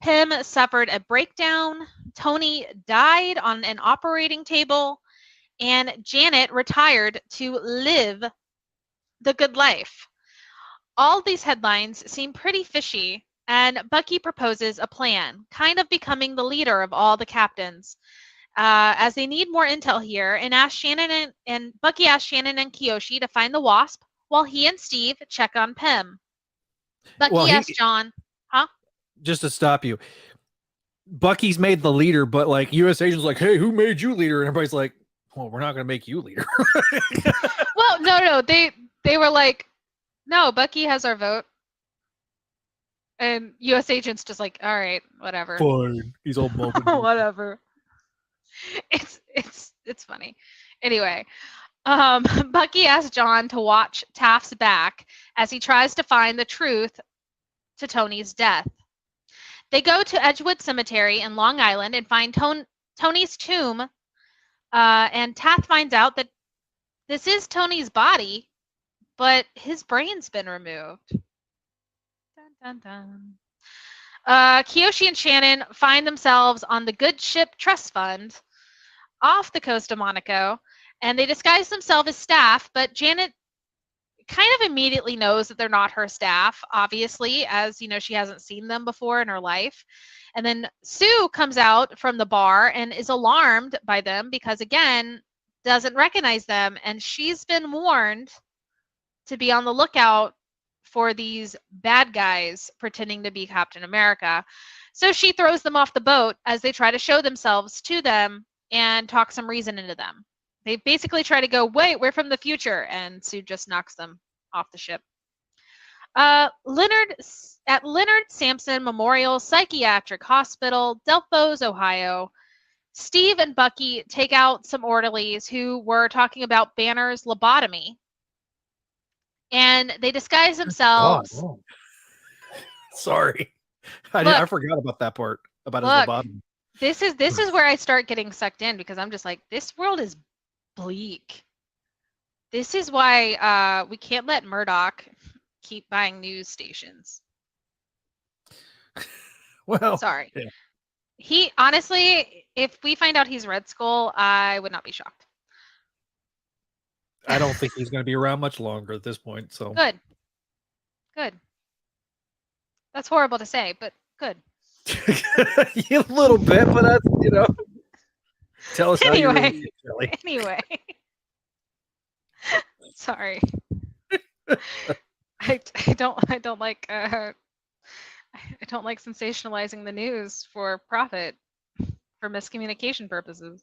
Speaker 2: Pym suffered a breakdown, Tony died on an operating table, and Janet retired to live the good life. All these headlines seem pretty fishy, and Bucky proposes a plan, kind of becoming the leader of all the captains. As they need more intel here, and Bucky asks Shannon and Kiyoshi to find the Wasp, while he and Steve check on Pym. Bucky asks John, huh?
Speaker 1: Just to stop you, Bucky's made the leader, but like U.S. agents like, hey, who made you leader? And everybody's like, well, we're not going to make you leader.
Speaker 2: Well, no, they were like, no, Bucky has our vote. And U.S. agents just like, all right, whatever.
Speaker 1: Fine. He's all bumping.
Speaker 2: Whatever. It's funny. Anyway, Bucky asks John to watch Taft's back as he tries to find the truth to Tony's death. They go to Edgewood Cemetery in Long Island and find Tony's tomb, and Taft finds out that this is Tony's body, but his brain's been removed. Dun, dun, dun. Kiyoshi and Shannon find themselves on the Good Ship Trust Fund off the coast of Monaco, and they disguise themselves as staff, but Janet kind of immediately knows that they're not her staff, obviously, as you know, she hasn't seen them before in her life. And then Sue comes out from the bar and is alarmed by them because, again, doesn't recognize them, and she's been warned to be on the lookout for these bad guys pretending to be Captain America. So she throws them off the boat as they try to show themselves to them and talk some reason into them. They basically try to go, wait, we're from the future, and Sue just knocks them off the ship. At Leonard Sampson Memorial Psychiatric Hospital, Delphos, Ohio, Steve and Bucky take out some orderlies who were talking about Banner's lobotomy, and they disguise themselves.
Speaker 1: Oh. Sorry, I forgot about that part about his lobotomy.
Speaker 2: This is where I start getting sucked in because I'm just like, this world is bleak. This is why we can't let Murdoch keep buying news stations.
Speaker 1: Well,
Speaker 2: sorry.
Speaker 1: Yeah.
Speaker 2: He honestly, if we find out he's Red Skull, I would not be shocked.
Speaker 1: I don't think he's going to be around much longer at this point. So
Speaker 2: good. That's horrible to say, but good.
Speaker 1: A little bit, but that's, you know. Tell us
Speaker 2: anyway,
Speaker 1: how you really feel,
Speaker 2: Anyway. Sorry. I don't like sensationalizing the news for profit, for miscommunication purposes.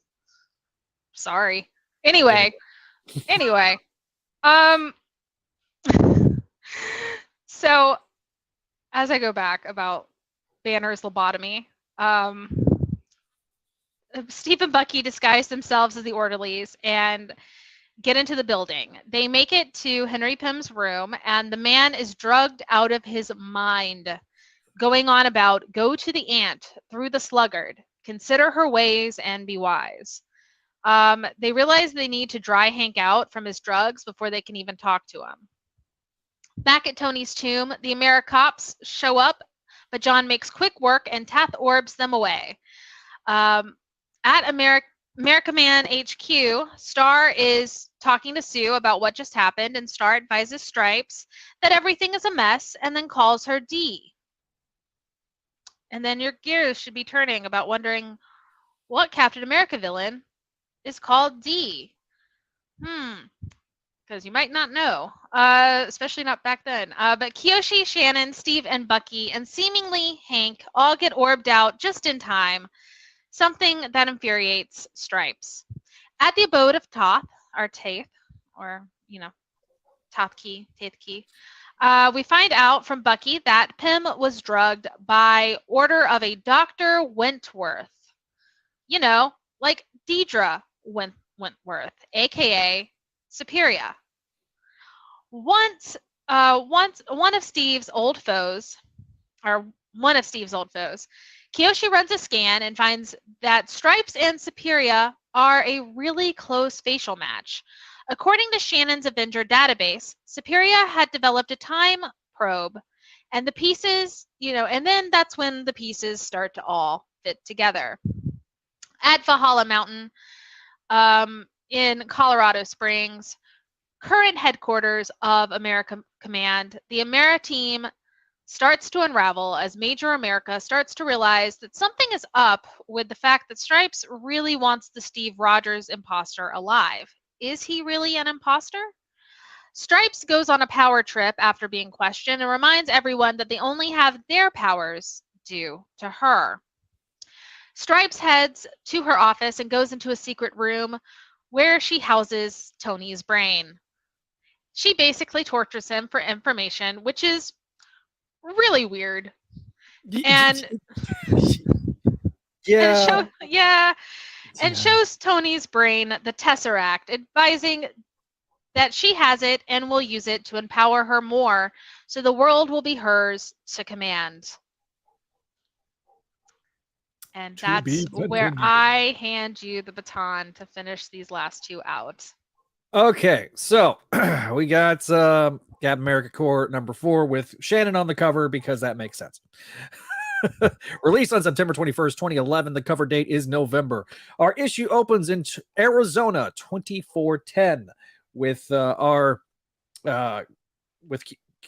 Speaker 2: Sorry. Anyway. So as I go back about Banner's lobotomy, Steve and Bucky disguise themselves as the orderlies and get into the building. They make it to Henry Pym's room, and the man is drugged out of his mind, going on about, go to the ant, through the sluggard, consider her ways, and be wise. They realize they need to dry Hank out from his drugs before they can even talk to him. Back at Tony's tomb, the AmeriCops show up, but John makes quick work and Tath orbs them away. At America Man HQ, Star is talking to Sue about what just happened, and Star advises Stripes that everything is a mess and then calls her D. And then your gears should be turning about wondering what Captain America villain is called D. Because you might not know, especially not back then. But Kiyoshi, Shannon, Steve, and Bucky, and seemingly Hank all get orbed out just in time, something that infuriates Stripes. At the abode of Toth, or Taith, or, you know, Taith Key, we find out from Bucky that Pym was drugged by order of a Dr. Wentworth. You know, like Deidre Wentworth, a.k.a. Superior. Once one of Steve's old foes, Kiyoshi runs a scan and finds that Stripes and Superior are a really close facial match. According to Shannon's Avenger database, Superior had developed a time probe And the pieces, and then that's when the pieces start to all fit together. At Valhalla Mountain, in Colorado Springs, current headquarters of America Command, the Ameri team starts to unravel as Major America starts to realize that something is up with the fact that Stripes really wants the Steve Rogers imposter alive. Is he really an imposter? Stripes goes on a power trip after being questioned and reminds everyone that they only have their powers due to her. Stripes heads to her office and goes into a secret room where she houses Tony's brain. She basically tortures him for information, which is really weird. And and shows Tony's brain the Tesseract, advising that she has it and will use it to empower her more, so the world will be hers to command. And that's where I hand you the baton to finish these last two out.
Speaker 1: Okay, so we got Captain America Corp #4 with Shannon on the cover because that makes sense. Released on September 21st, 2011. The cover date is November. Our issue opens in Arizona, 2410, with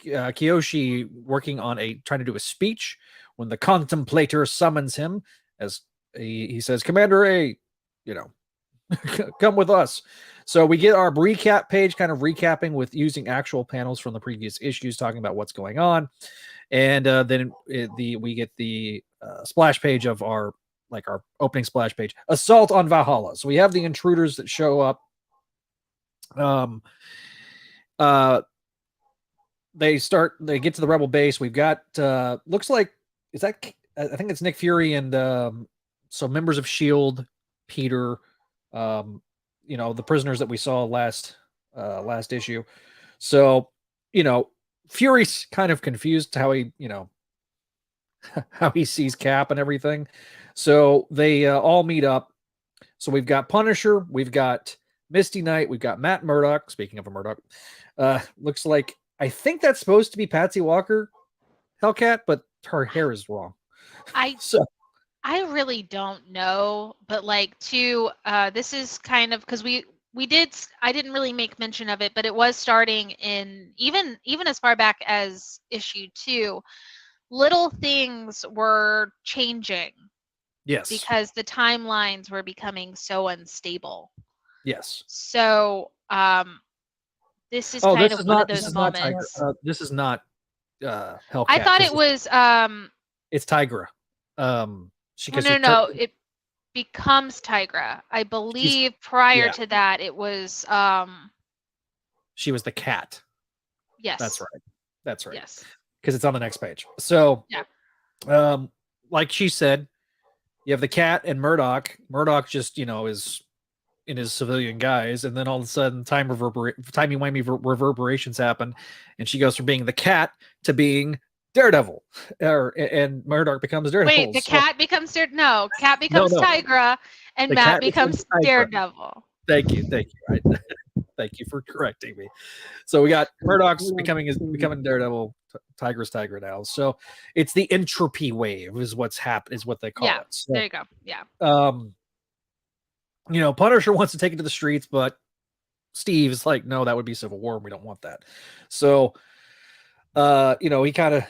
Speaker 1: Kiyoshi working on trying to do a speech when the Contemplator summons him, as he says, "Commander A, come with us." So we get our recap page, kind of recapping with using actual panels from the previous issues, talking about what's going on. And then we get the splash page of our opening splash page, Assault on Valhalla. So we have the intruders that show up. They get to the rebel base. We've got looks like, I think it's Nick Fury and so members of S.H.I.E.L.D., Peter, the prisoners that we saw last issue. So, Fury's kind of confused how he sees Cap and everything. So they all meet up. So we've got Punisher, we've got Misty Knight, we've got Matt Murdock. Speaking of a Murdock, looks like, I think that's supposed to be Patsy Walker, Hellcat, but her hair is wrong.
Speaker 2: I really don't know, but this is kind of because I didn't really make mention of it, but it was starting in even as far back as issue 2. Little things were changing.
Speaker 1: Yes.
Speaker 2: Because the timelines were becoming so unstable.
Speaker 1: Yes.
Speaker 2: So this is kind of one of those moments.
Speaker 1: This is not Hellcat.
Speaker 2: I thought it was
Speaker 1: it's Tigra.
Speaker 2: No, it becomes Tigra. I believe prior to that it was
Speaker 1: she was the cat.
Speaker 2: Yes.
Speaker 1: That's right.
Speaker 2: Yes.
Speaker 1: Because it's on the next page. So like she said, you have the cat and Murdoch. Murdoch just, is in his civilian guise, and then all of a sudden timey-wimey reverberations happen, and she goes from being the cat to being Daredevil, and Murdoch becomes Daredevil.
Speaker 2: Wait, the cat becomes Cat becomes Tigra, and Matt becomes Daredevil.
Speaker 1: Thank you. Thank you for correcting me. So we got Murdoch's becoming Daredevil, Tigra's Tigra now. So it's the entropy wave is what's happened, is what they call it. So,
Speaker 2: there you go. Yeah.
Speaker 1: Punisher wants to take it to the streets, but Steve is like, no, that would be civil war, and we don't want that. So, he kind of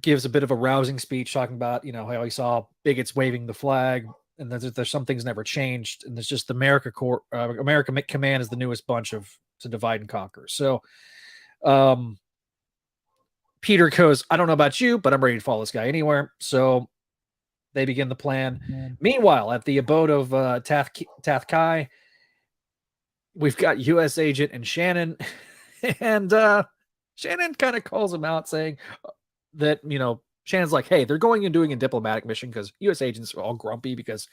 Speaker 1: gives a bit of a rousing speech talking about, how he saw bigots waving the flag, and there's some things never changed, and there's just the America Command is the newest bunch to divide and conquer. So, Peter goes, I don't know about you, but I'm ready to follow this guy anywhere. So they begin the plan. Yeah. Meanwhile, at the abode of Tath Kai, we've got U.S. Agent and Shannon, and Shannon kind of calls him out, saying that, Shannon's like, hey, they're going and doing a diplomatic mission because U.S. agents are all grumpy because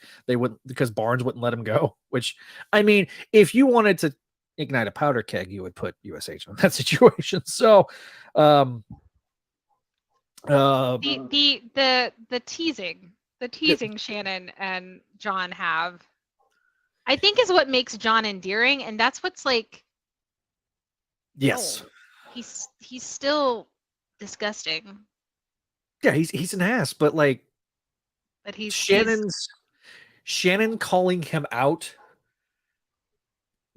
Speaker 1: Barnes wouldn't let them go. Which, I mean, if you wanted to ignite a powder keg, you would put U.S. agent in that situation. So,
Speaker 2: the teasing Shannon and John have, I think, is what makes John endearing, and that's what's like.
Speaker 1: Yes,
Speaker 2: he's still disgusting.
Speaker 1: Yeah, he's an ass, but like
Speaker 2: But he's
Speaker 1: Shannon calling him out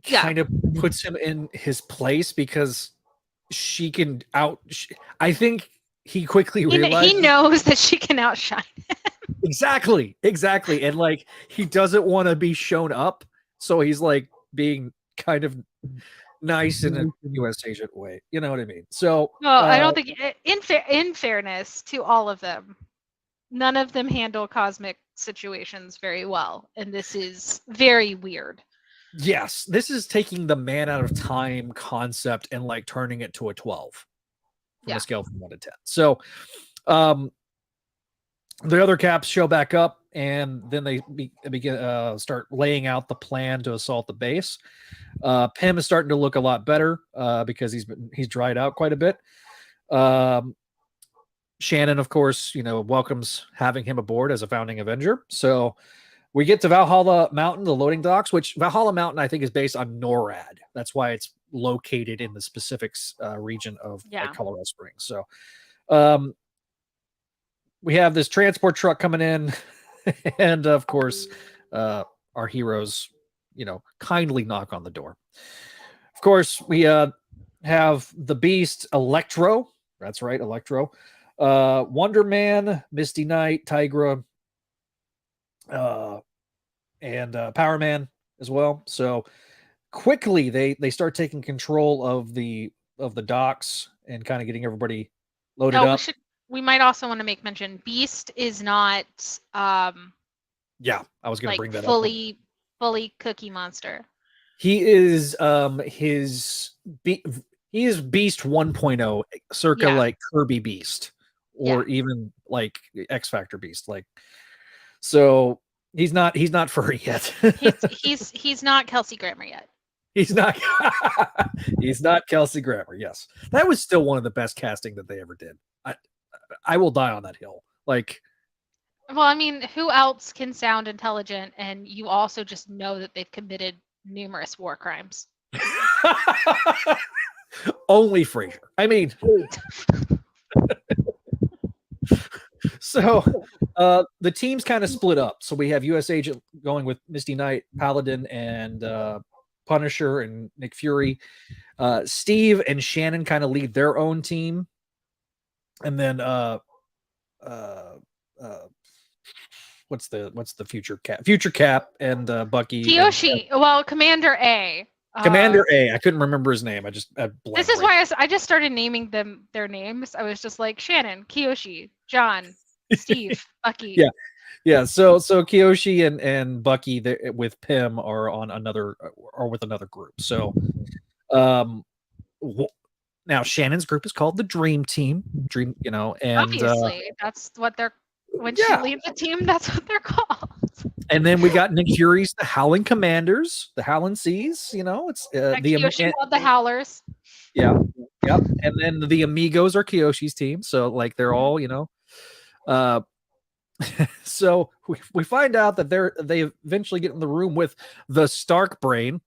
Speaker 2: yeah.
Speaker 1: kind of puts him in his place because she can I think he quickly realized
Speaker 2: He knows that she can outshine him.
Speaker 1: Exactly. And like he doesn't want to be shown up, so he's like being kind of nice in a US agent way. You know what I mean? So
Speaker 2: Well, I don't think in fairness to all of them, none of them handle cosmic situations very well, and this is very weird.
Speaker 1: yes, this is taking the man out of time concept and like turning it to a 12 from a scale from 1 to 10. So the other caps show back up, and then they begin start laying out the plan to assault the base. Pym is starting to look a lot better because he's dried out quite a bit. Shannon, of course, welcomes having him aboard as a founding Avenger. So we get to Valhalla Mountain, the loading docks, which Valhalla Mountain I think is based on NORAD. That's why it's located in the specific region of Colorado Springs. So we have this transport truck coming in, and of course, our heroes, kindly knock on the door. Of course, we have the Beast, Electro. That's right, Electro. Wonder Man, Misty Knight, Tigra, and Power Man as well. So quickly, they start taking control of the docks and kind of getting everybody loaded up.
Speaker 2: We might also want to make mention Beast is not
Speaker 1: yeah, I was going to bring that
Speaker 2: up. Fully Cookie Monster.
Speaker 1: He is he is Beast 1.0, circa like Kirby Beast, or even like X Factor Beast. Like, so he's not furry yet.
Speaker 2: he's not Kelsey Grammer yet.
Speaker 1: He's not Kelsey Grammer. Yes, that was still one of the best casting that they ever did. I will die on that hill. Like,
Speaker 2: well, I mean, who else can sound intelligent and you also just know that they've committed numerous war crimes?
Speaker 1: Only Frasier. I mean, so the teams kind of split up. So we have US Agent going with Misty Knight, Paladin, and Punisher and Nick Fury. Steve and Shannon kind of lead their own team. And then what's the future Cap and Bucky
Speaker 2: Kiyoshi. Well, Commander A.
Speaker 1: I couldn't remember his name.
Speaker 2: This is why I just started naming them their names. I was just like Shannon, Kiyoshi, John, Steve, Bucky.
Speaker 1: Yeah. So Kiyoshi and Bucky with Pym are on with another group. So now Shannon's group is called the Dream Team. And
Speaker 2: obviously that's what they're she leads the team. That's what they're called.
Speaker 1: And then we got Nick Fury's the Howling Commanders, the Howling Seas. It's
Speaker 2: the Howlers.
Speaker 1: Yeah, yep. And then the Amigos are Kiyoshi's team. So like they're all so we find out that they eventually get in the room with the Stark brain,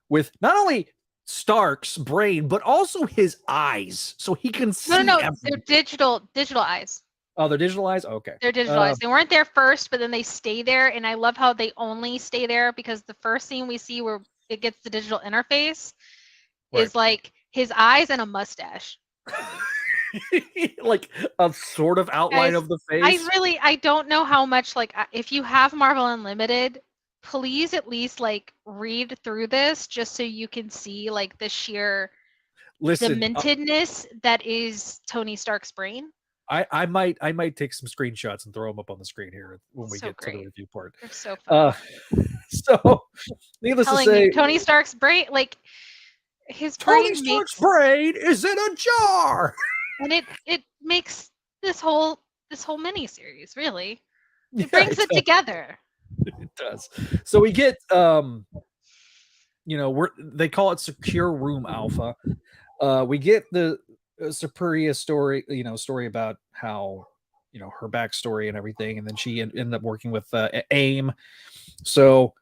Speaker 1: with not only Stark's brain but also his eyes, so he can see.
Speaker 2: No, they're digital eyes.
Speaker 1: Oh, they're digital eyes? Okay.
Speaker 2: They're digital eyes. They weren't there first, but then they stay there, and I love how they only stay there because the first scene we see where it gets the digital interface is like his eyes and a mustache.
Speaker 1: Like a sort of outline of the face.
Speaker 2: I don't know how much, like, if you have Marvel Unlimited, please at least like read through this just so you can see like the sheer dementedness that is Tony Stark's brain.
Speaker 1: I might take some screenshots and throw them up on the screen here when we get to the review part.
Speaker 2: They're so fun.
Speaker 1: So needless to say,
Speaker 2: Tony Stark's brain, like his
Speaker 1: Tony Stark's brain is in a jar,
Speaker 2: and it makes this whole miniseries really. It brings it together.
Speaker 1: It does. So we get they call it Secure Room Alpha. We get the Superia story, story about how, her backstory and everything. And then she ended up working with AIM. So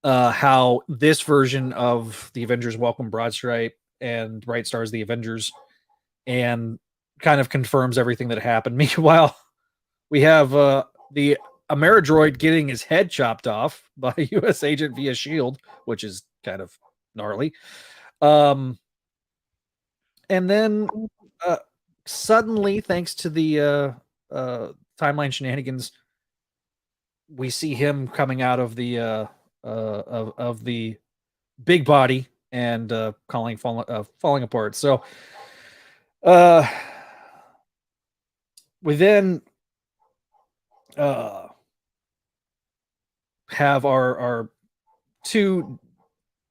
Speaker 1: how this version of the Avengers welcome Broadstripe and Bright Stars, the Avengers, and kind of confirms everything that happened. Meanwhile, we have the Ameridroid getting his head chopped off by a U.S. agent via shield, which is kind of gnarly. And then suddenly, thanks to the timeline shenanigans, we see him coming out of the of the big body and falling apart. So we then have our two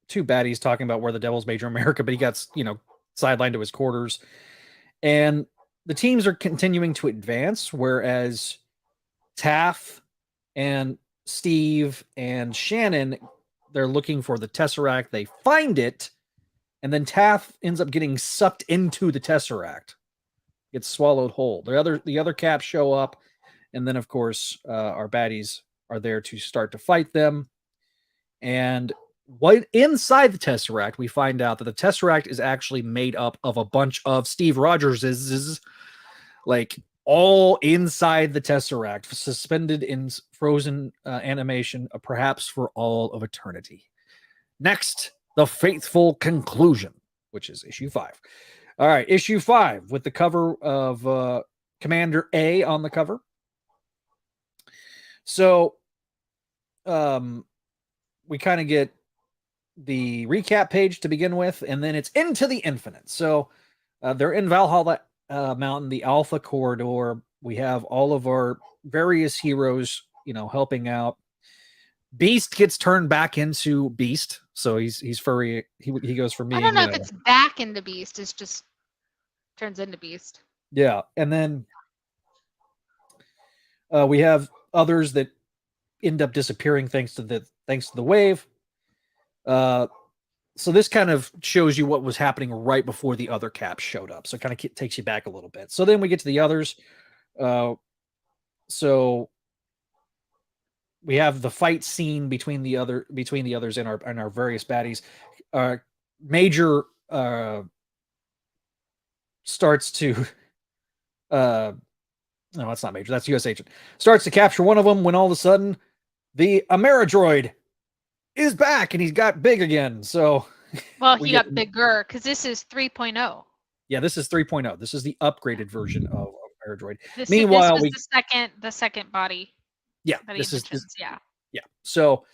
Speaker 1: baddies talking about where the Devil's Major America, but he got sidelined to his quarters, and the teams are continuing to advance, whereas Taff and Steve and Shannon, they're looking for the Tesseract. They find it, and then Taff ends up getting sucked into the Tesseract, gets swallowed whole. The other Caps show up, and then of course our baddies are there to start to fight them. And what inside the Tesseract, we find out that the Tesseract is actually made up of a bunch of Steve Rogers's, like, all inside the Tesseract, suspended in frozen animation, perhaps for all of eternity. Next, the fateful conclusion, which is issue 5. All right, issue 5 with the cover of Commander A on the cover. So, we kind of get the recap page to begin with, and then it's into the infinite. So they're in Valhalla Mountain, the Alpha Corridor. We have all of our various heroes, helping out. Beast gets turned back into Beast, so he's furry. He goes from being.
Speaker 2: I don't know if it's back into Beast. It's just turns into Beast.
Speaker 1: Yeah, and then we have others that end up disappearing thanks to the wave. So this kind of shows you what was happening right before the other Caps showed up. So it kind of takes you back a little bit. So then we get to the others. So we have the fight scene between the others and our various baddies. Major starts to no, that's not Major. That's U.S. Agent. Starts to capture one of them when all of a sudden the Ameridroid is back and he's got big again. So,
Speaker 2: well, he got bigger because this is 3.0.
Speaker 1: Yeah, this is 3.0. This is the upgraded version of Ameridroid.
Speaker 2: Meanwhile, this was the second body.
Speaker 1: Yeah, this is yeah. So,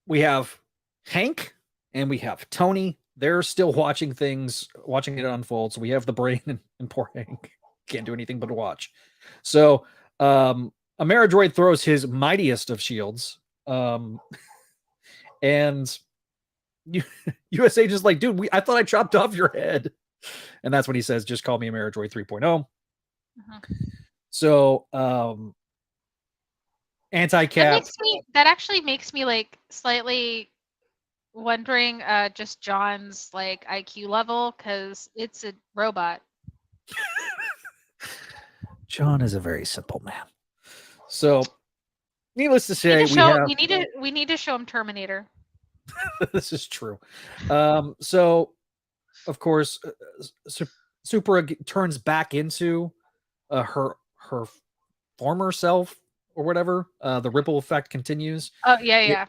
Speaker 1: we have Hank and we have Tony. They're still watching it unfold. So we have the brain and poor Hank can't do anything but watch. So, Ameridroid throws his mightiest of shields. And US Agent's like, dude, I thought I chopped off your head. And that's when he says, just call me Ameridroid 3.0. Mm-hmm. So, anti-cap.
Speaker 2: That actually makes me like slightly wondering just John's like IQ level, because it's a robot.
Speaker 1: John is a very simple man. So, needless to say,
Speaker 2: we need to show him Terminator.
Speaker 1: This is true. So, of course, Supra turns back into her former self or whatever. The ripple effect continues.
Speaker 2: Oh yeah.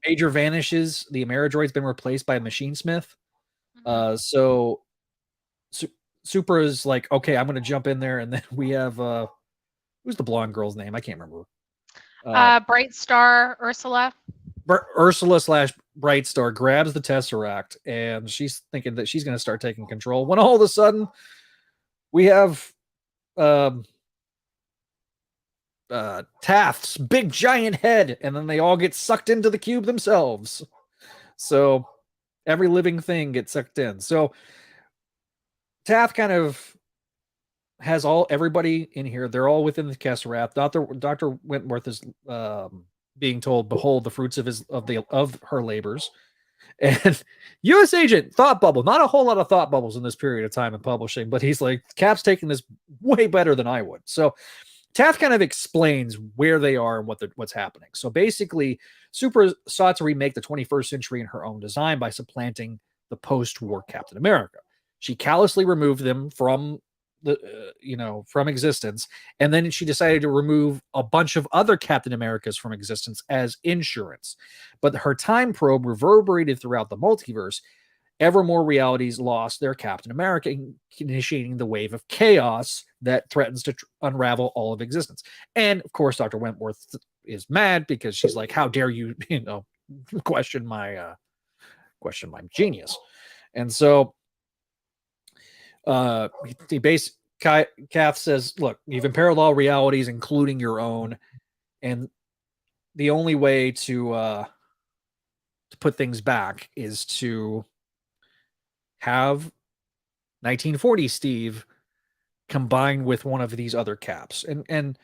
Speaker 1: Major vanishes. The Ameridroid's been replaced by a machine smith. Mm-hmm. So Supra is like, okay, I'm going to jump in there, and then we have who's the blonde girl's name? I can't remember.
Speaker 2: Bright Star Ursula.
Speaker 1: Ursula / Bright Star grabs the Tesseract, and she's thinking that she's going to start taking control. When all of a sudden, we have Taft's big giant head, and then they all get sucked into the cube themselves. So every living thing gets sucked in. So Taft kind of has everybody in here. They're all within the Tesseract. Dr. Wentworth is being told, behold the fruits of her labors. And U.S. Agent, thought bubble, not a whole lot of thought bubbles in this period of time in publishing, but he's like, Cap's taking this way better than I would. So Taft kind of explains where they are and what's happening. So basically, Supra sought to remake the 21st century in her own design by supplanting the post-war Captain America. She callously removed them from from existence, and then she decided to remove a bunch of other Captain Americas from existence as insurance. But her time probe reverberated throughout the multiverse. Ever more realities lost their Captain America, initiating the wave of chaos that threatens to unravel all of existence. And of course, Dr. Wentworth is mad because she's like, "How dare you, question my genius?" And so, Kath says, "Look, you've imperiled all realities, including your own, and the only way to put things back is to have 1940 Steve combined with one of these other caps." And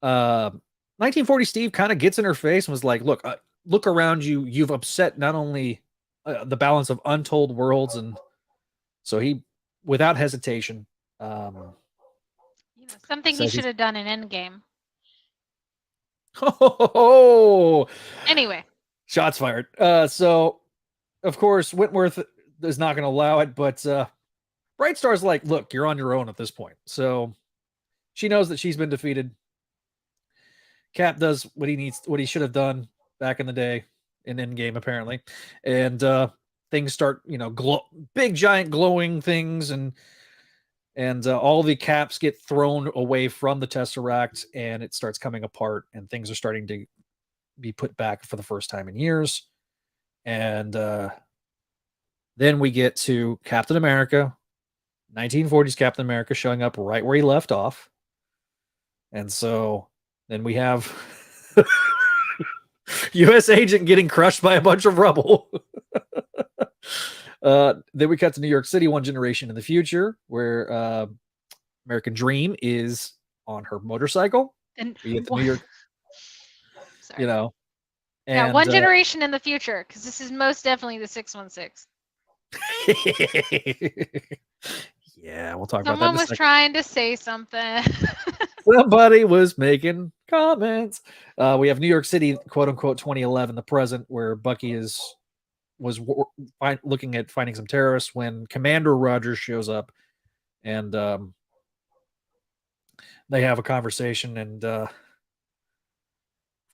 Speaker 1: 1940 Steve kind of gets in her face and was like, look around you. You've upset not only the balance of untold worlds." And so he, without hesitation,
Speaker 2: something he should have done in Endgame.
Speaker 1: Oh,
Speaker 2: anyway,
Speaker 1: shots fired. So of course Wentworth is not going to allow it, but Brightstar's like, "Look, you're on your own at this point." So she knows that she's been defeated. Cap does what he should have done back in the day in Endgame, apparently, and things start, big giant glowing things, and all the caps get thrown away from the Tesseract, and it starts coming apart, and things are starting to be put back for the first time in years. And then we get to Captain America, 1940s Captain America, showing up right where he left off. And so then we have U.S. agent getting crushed by a bunch of rubble. Then we cut to New York City, one generation in the future, where American Dream is on her motorcycle.
Speaker 2: And
Speaker 1: we get to New York,
Speaker 2: Sorry.
Speaker 1: And
Speaker 2: one generation in the future, because this is most definitely the 616.
Speaker 1: Yeah, we'll talk about that.
Speaker 2: Someone was trying to say something.
Speaker 1: Somebody was making comments. We have New York City, quote unquote, 2011, the present, where Bucky was looking at finding some terrorists when Commander Rogers shows up, and they have a conversation. And of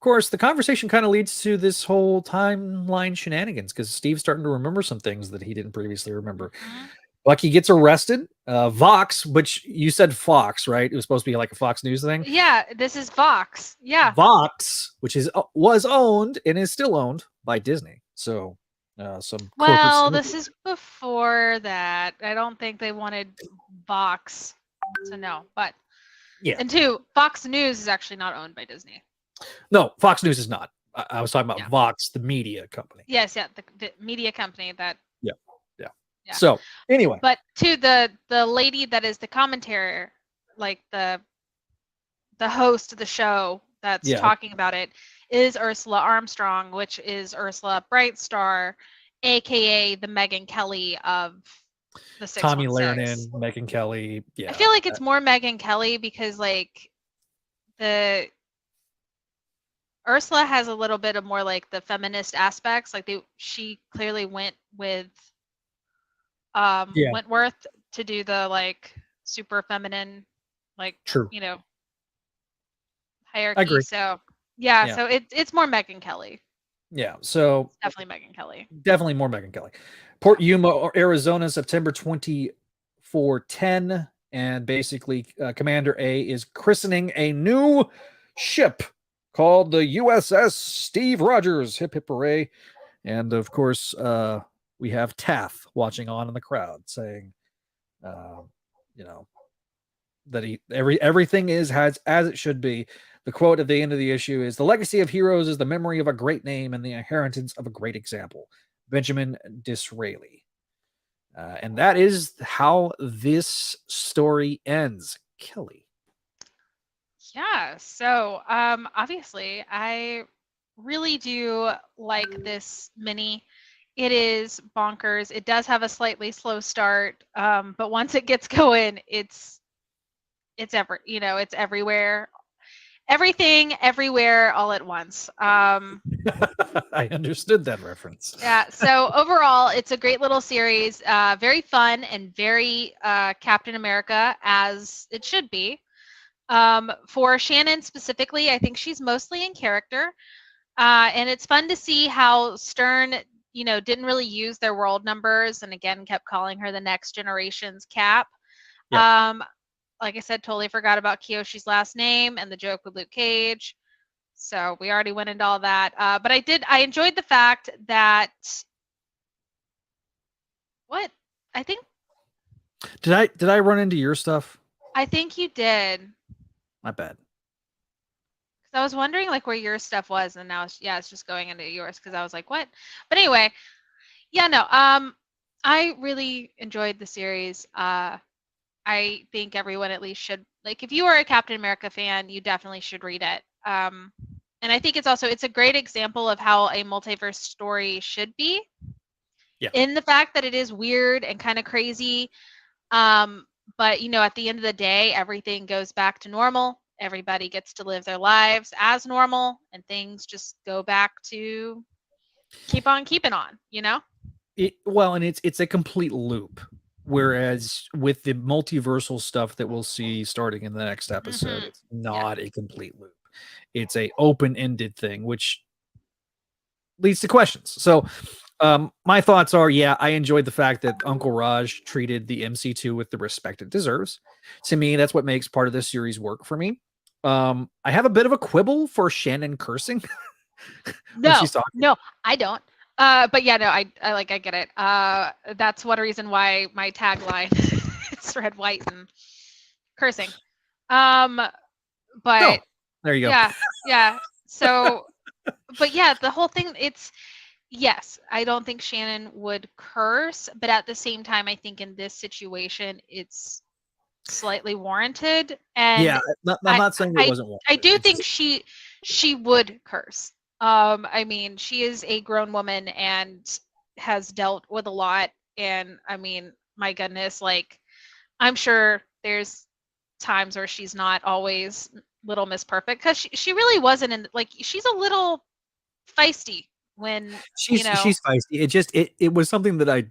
Speaker 1: course, the conversation kind of leads to this whole timeline shenanigans, because Steve's starting to remember some things that he didn't previously remember. Mm-hmm. Bucky gets arrested. Vox, which you said Fox, right? It was supposed to be like a Fox News thing.
Speaker 2: Yeah, this is Vox. Yeah.
Speaker 1: Vox, which was owned and is still owned by Disney. So
Speaker 2: this is before that. I don't think they wanted Vox to know. But yeah. And two, Fox News is actually not owned by Disney.
Speaker 1: No, Fox News is not. I was talking about Vox, the media company.
Speaker 2: Yes, the media company that.
Speaker 1: Yeah. So anyway,
Speaker 2: but to the lady that is the commentator, like the host of the show that's talking about it, is Ursula Armstrong, which is Ursula Brightstar, aka the Megyn Kelly of the 616.
Speaker 1: Tommy Lernan, Megyn Kelly. Yeah,
Speaker 2: I feel like it's more Megyn Kelly because like the Ursula has a little bit of more like the feminist aspects. Like she clearly went with Wentworth to do the like super feminine, like
Speaker 1: true,
Speaker 2: hierarchy. I agree. So so it's more Megyn Kelly.
Speaker 1: Yeah, so
Speaker 2: it's definitely Megyn Kelly.
Speaker 1: Definitely more Megyn Kelly. Port Yuma, Arizona, September 2410, and basically Commander A is christening a new ship called the USS Steve Rogers. Hip hip hooray! And of course, we have Taff watching on in the crowd, saying, that everything is as it should be. The quote at the end of the issue is, "The legacy of heroes is the memory of a great name and the inheritance of a great example." Benjamin Disraeli. And that is how this story ends. Kelly.
Speaker 2: Yeah, so obviously I really do like this mini. It is bonkers. It does have a slightly slow start, but once it gets going, it's everywhere. everything, everywhere, all at once.
Speaker 1: I understood that reference.
Speaker 2: Yeah. So overall, it's a great little series. Very fun and very Captain America as it should be. For Shannon specifically, I think she's mostly in character. And it's fun to see how Stern, didn't really use their world numbers and again kept calling her the next generation's Cap.
Speaker 1: Yeah.
Speaker 2: Like I said, totally forgot about Kiyoshi's last name and the joke with Luke Cage. So we already went into all that. But I enjoyed the fact that I think
Speaker 1: Did I run into your stuff?
Speaker 2: I think you did.
Speaker 1: My bad.
Speaker 2: I was wondering like where your stuff was, and now it's just going into yours because I was like, what? But anyway, yeah, no. I really enjoyed the series. I think everyone at least should, like, if you are a Captain America fan, you definitely should read it. And I think it's a great example of how a multiverse story should be.
Speaker 1: Yeah.
Speaker 2: In the fact that it is weird and kind of crazy. But at the end of the day, everything goes back to normal. Everybody gets to live their lives as normal, and things just go back to keep on keeping on,
Speaker 1: And it's a complete loop. Whereas with the multiversal stuff that we'll see starting in the next episode, it's not a complete loop. It's a open-ended thing, which leads to questions. So my thoughts are, I enjoyed the fact that Uncle Raj treated the MC2 with the respect it deserves. To me, that's what makes part of this series work for me. I have a bit of a quibble for Shannon cursing.
Speaker 2: No, I don't. But yeah, no, I get it. That's one reason why my tagline is red, white, and cursing. But
Speaker 1: there you go.
Speaker 2: Yeah. So, but yeah, the whole thing, yes, I don't think Shannon would curse, but at the same time, I think in this situation, it's slightly warranted. And
Speaker 1: I'm not saying it wasn't warranted.
Speaker 2: I do think she would curse. I mean, she is a grown woman and has dealt with a lot. And I mean, my goodness, like, I'm sure there's times where she's not always Little Miss Perfect, because she really wasn't she's a little feisty when
Speaker 1: she's feisty. It was something that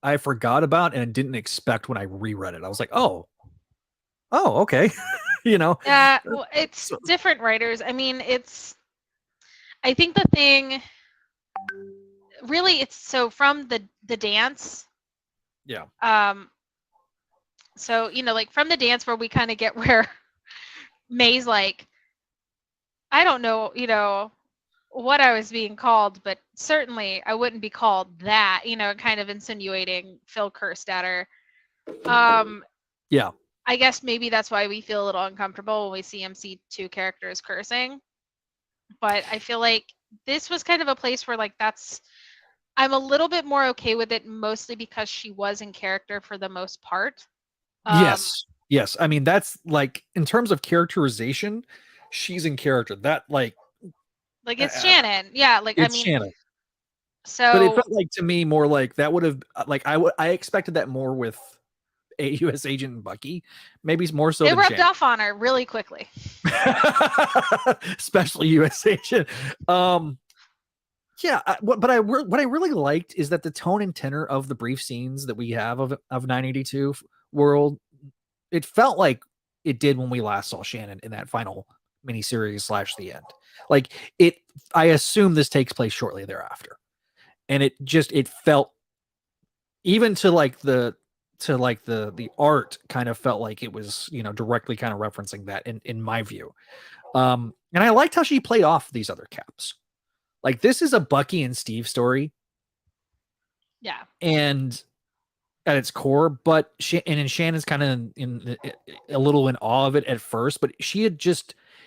Speaker 1: I forgot about and didn't expect when I reread it. I was like, oh, okay.
Speaker 2: Yeah, well, it's different writers. I mean, I think the thing really, it's so from the dance.
Speaker 1: Yeah.
Speaker 2: So, like from the dance where we kind of get where May's like, I don't know, what I was being called, but certainly I wouldn't be called that, kind of insinuating Phil cursed at her.
Speaker 1: Yeah.
Speaker 2: I guess maybe that's why we feel a little uncomfortable when we see MC2 characters cursing. But I feel like this was kind of a place where I'm a little bit more okay with it, mostly because she was in character for the most part.
Speaker 1: Yes. I mean, that's in terms of characterization, she's in character. That
Speaker 2: it's Shannon. Yeah,
Speaker 1: it's Shannon.
Speaker 2: So,
Speaker 1: but it felt like to me more like that would have I expected that more with a U.S. Agent and Bucky, maybe more so.
Speaker 2: It rubbed off on her really quickly,
Speaker 1: especially U.S. Agent. What I really liked is that the tone and tenor of the brief scenes that we have of 982 world, it felt like it did when we last saw Shannon in that final miniseries / the end. I assume this takes place shortly thereafter, and it felt, even to the art kind of felt like it was directly kind of referencing that in my view. And I liked how she played off these other Caps. This is a Bucky and Steve story.
Speaker 2: Yeah.
Speaker 1: And at its core, but Shannon's kind of in a little in awe of it at first, but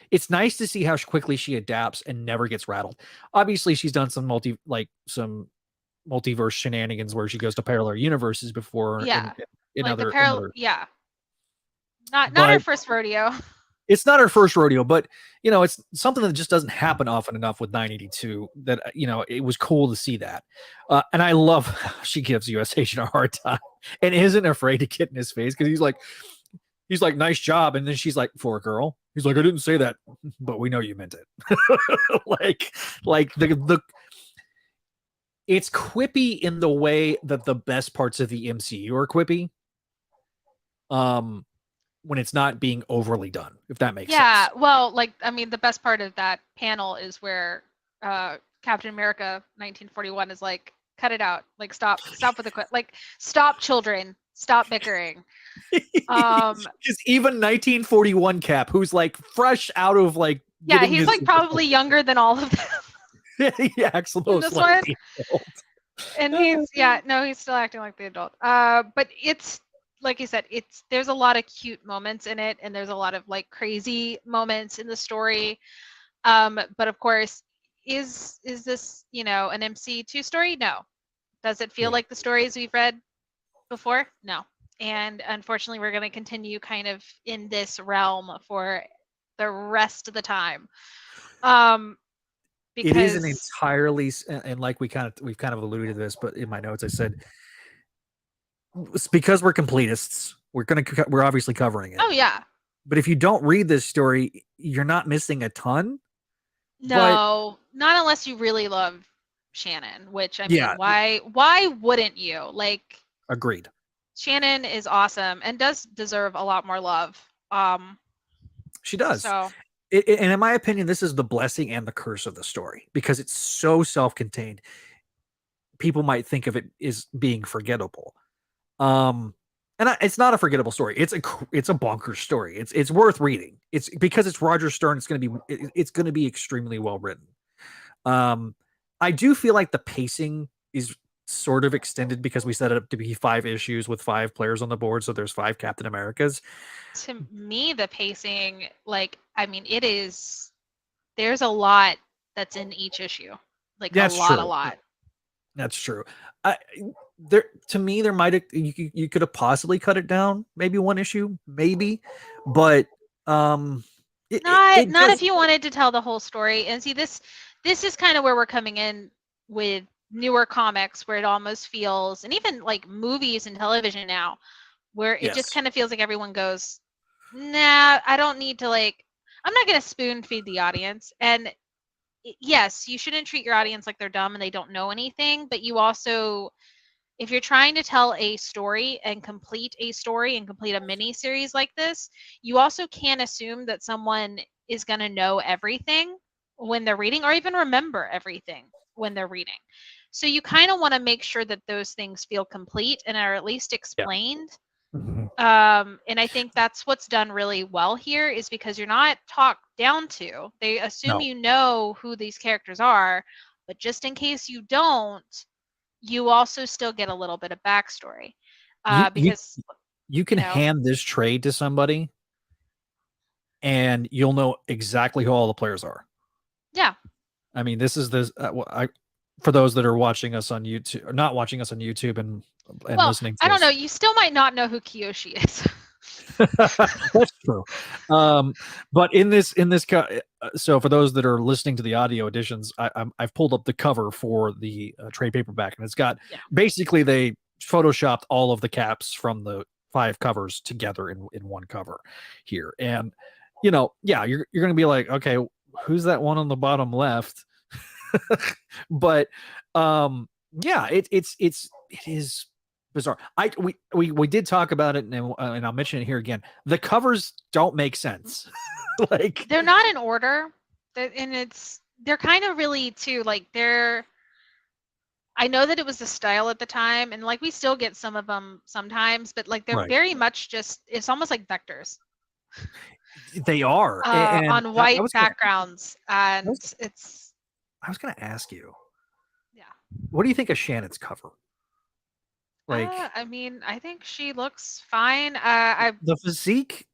Speaker 1: it's nice to see how quickly she adapts and never gets rattled. Obviously, she's done some multiverse shenanigans where she goes to parallel universes before.
Speaker 2: Yeah. Not
Speaker 1: but
Speaker 2: her first rodeo.
Speaker 1: It's not her first rodeo, but it's something that just doesn't happen often enough with 982 that it was cool to see that. And I love how she gives US Agent a hard time and isn't afraid to get in his face, because he's like, nice job, and then she's like, for a girl. He's like, I didn't say that, but we know you meant it. like the it's quippy in the way that the best parts of the MCU are quippy. When it's not being overly done, if that makes sense.
Speaker 2: Well, like, I mean, the best part of that panel is where Captain America 1941 is like, cut it out, like, stop with the like, stop, children, stop bickering.
Speaker 1: Because even 1941 Cap, who's like fresh out of like,
Speaker 2: he's like probably younger than all of them.
Speaker 1: He acts most like the adult.
Speaker 2: And he's he's still acting like the adult. But it's like you said, there's a lot of cute moments in it, and there's a lot of like crazy moments in the story. But of course, is this, you know, an MC2 story? No. Does it feel like the stories we've read before? No. And unfortunately, we're going to continue kind of in this realm for the rest of the time. Because
Speaker 1: it is an entirely, and like we've kind of alluded to this, but in my notes I said, it's because we're completists, we're obviously covering it.
Speaker 2: Oh yeah.
Speaker 1: But if you don't read this story, you're not missing a ton.
Speaker 2: No, not unless you really love Shannon, which I mean, why wouldn't you? Like,
Speaker 1: agreed.
Speaker 2: Shannon is awesome and does deserve a lot more love.
Speaker 1: She does.
Speaker 2: So,
Speaker 1: and in my opinion, this is the blessing and the curse of the story, because it's so self-contained. People might think of it as being forgettable. It's not a forgettable story. It's a bonkers story. It's worth reading. It's because it's Roger Stern. It's going to be extremely well written. I do feel like the pacing is sort of extended because we set it up to be 5 issues with 5 players on the board, so there's 5 Captain Americas.
Speaker 2: To me, the pacing, like, I mean, there's a lot that's in each issue, like a lot.
Speaker 1: That's true. To me, there might have, you could have possibly cut it down, maybe 1 issue, maybe, but
Speaker 2: not if you wanted to tell the whole story. And see, this is kind of where we're coming in with newer comics, where it almost feels, and even like movies and television now, where it just kind of feels like everyone goes, nah, I don't need to, like, I'm not going to spoon feed the audience. And yes, you shouldn't treat your audience like they're dumb and they don't know anything, but you also, if you're trying to tell a story and complete a mini series like this, you also can't assume that someone is going to know everything when they're reading, or even remember everything when they're reading. So you kind of want to make sure that those things feel complete and are at least explained. And I think that's what's done really well here, is because you're not talked down to. They assume you know who these characters are, but just in case you don't, you also still get a little bit of backstory. Because
Speaker 1: you can hand this trade to somebody and you'll know exactly who all the players are.
Speaker 2: Yeah.
Speaker 1: I mean, this is for those that are watching us on YouTube, or not watching us on YouTube and listening to
Speaker 2: I don't know, you still might not know who Kiyoshi is.
Speaker 1: That's true. But in this so for those that are listening to the audio editions, I've pulled up the cover for the trade paperback, and it's got basically they photoshopped all of the caps from the 5 covers together in one cover here. And you're going to be like, okay, who's that one on the bottom left? But it is bizarre. We did talk about it, and I'll mention it here again. The covers don't make sense. Like,
Speaker 2: they're not in order, and they're kind of really too, like, I know that it was the style at the time, and like we still get some of them sometimes, but like they're very much just, it's almost like vectors.
Speaker 1: They are
Speaker 2: on white backgrounds, and it's.
Speaker 1: I was going to ask you.
Speaker 2: Yeah.
Speaker 1: What do you think of Shannon's cover? Like,
Speaker 2: I mean, I think she looks fine.
Speaker 1: The physique.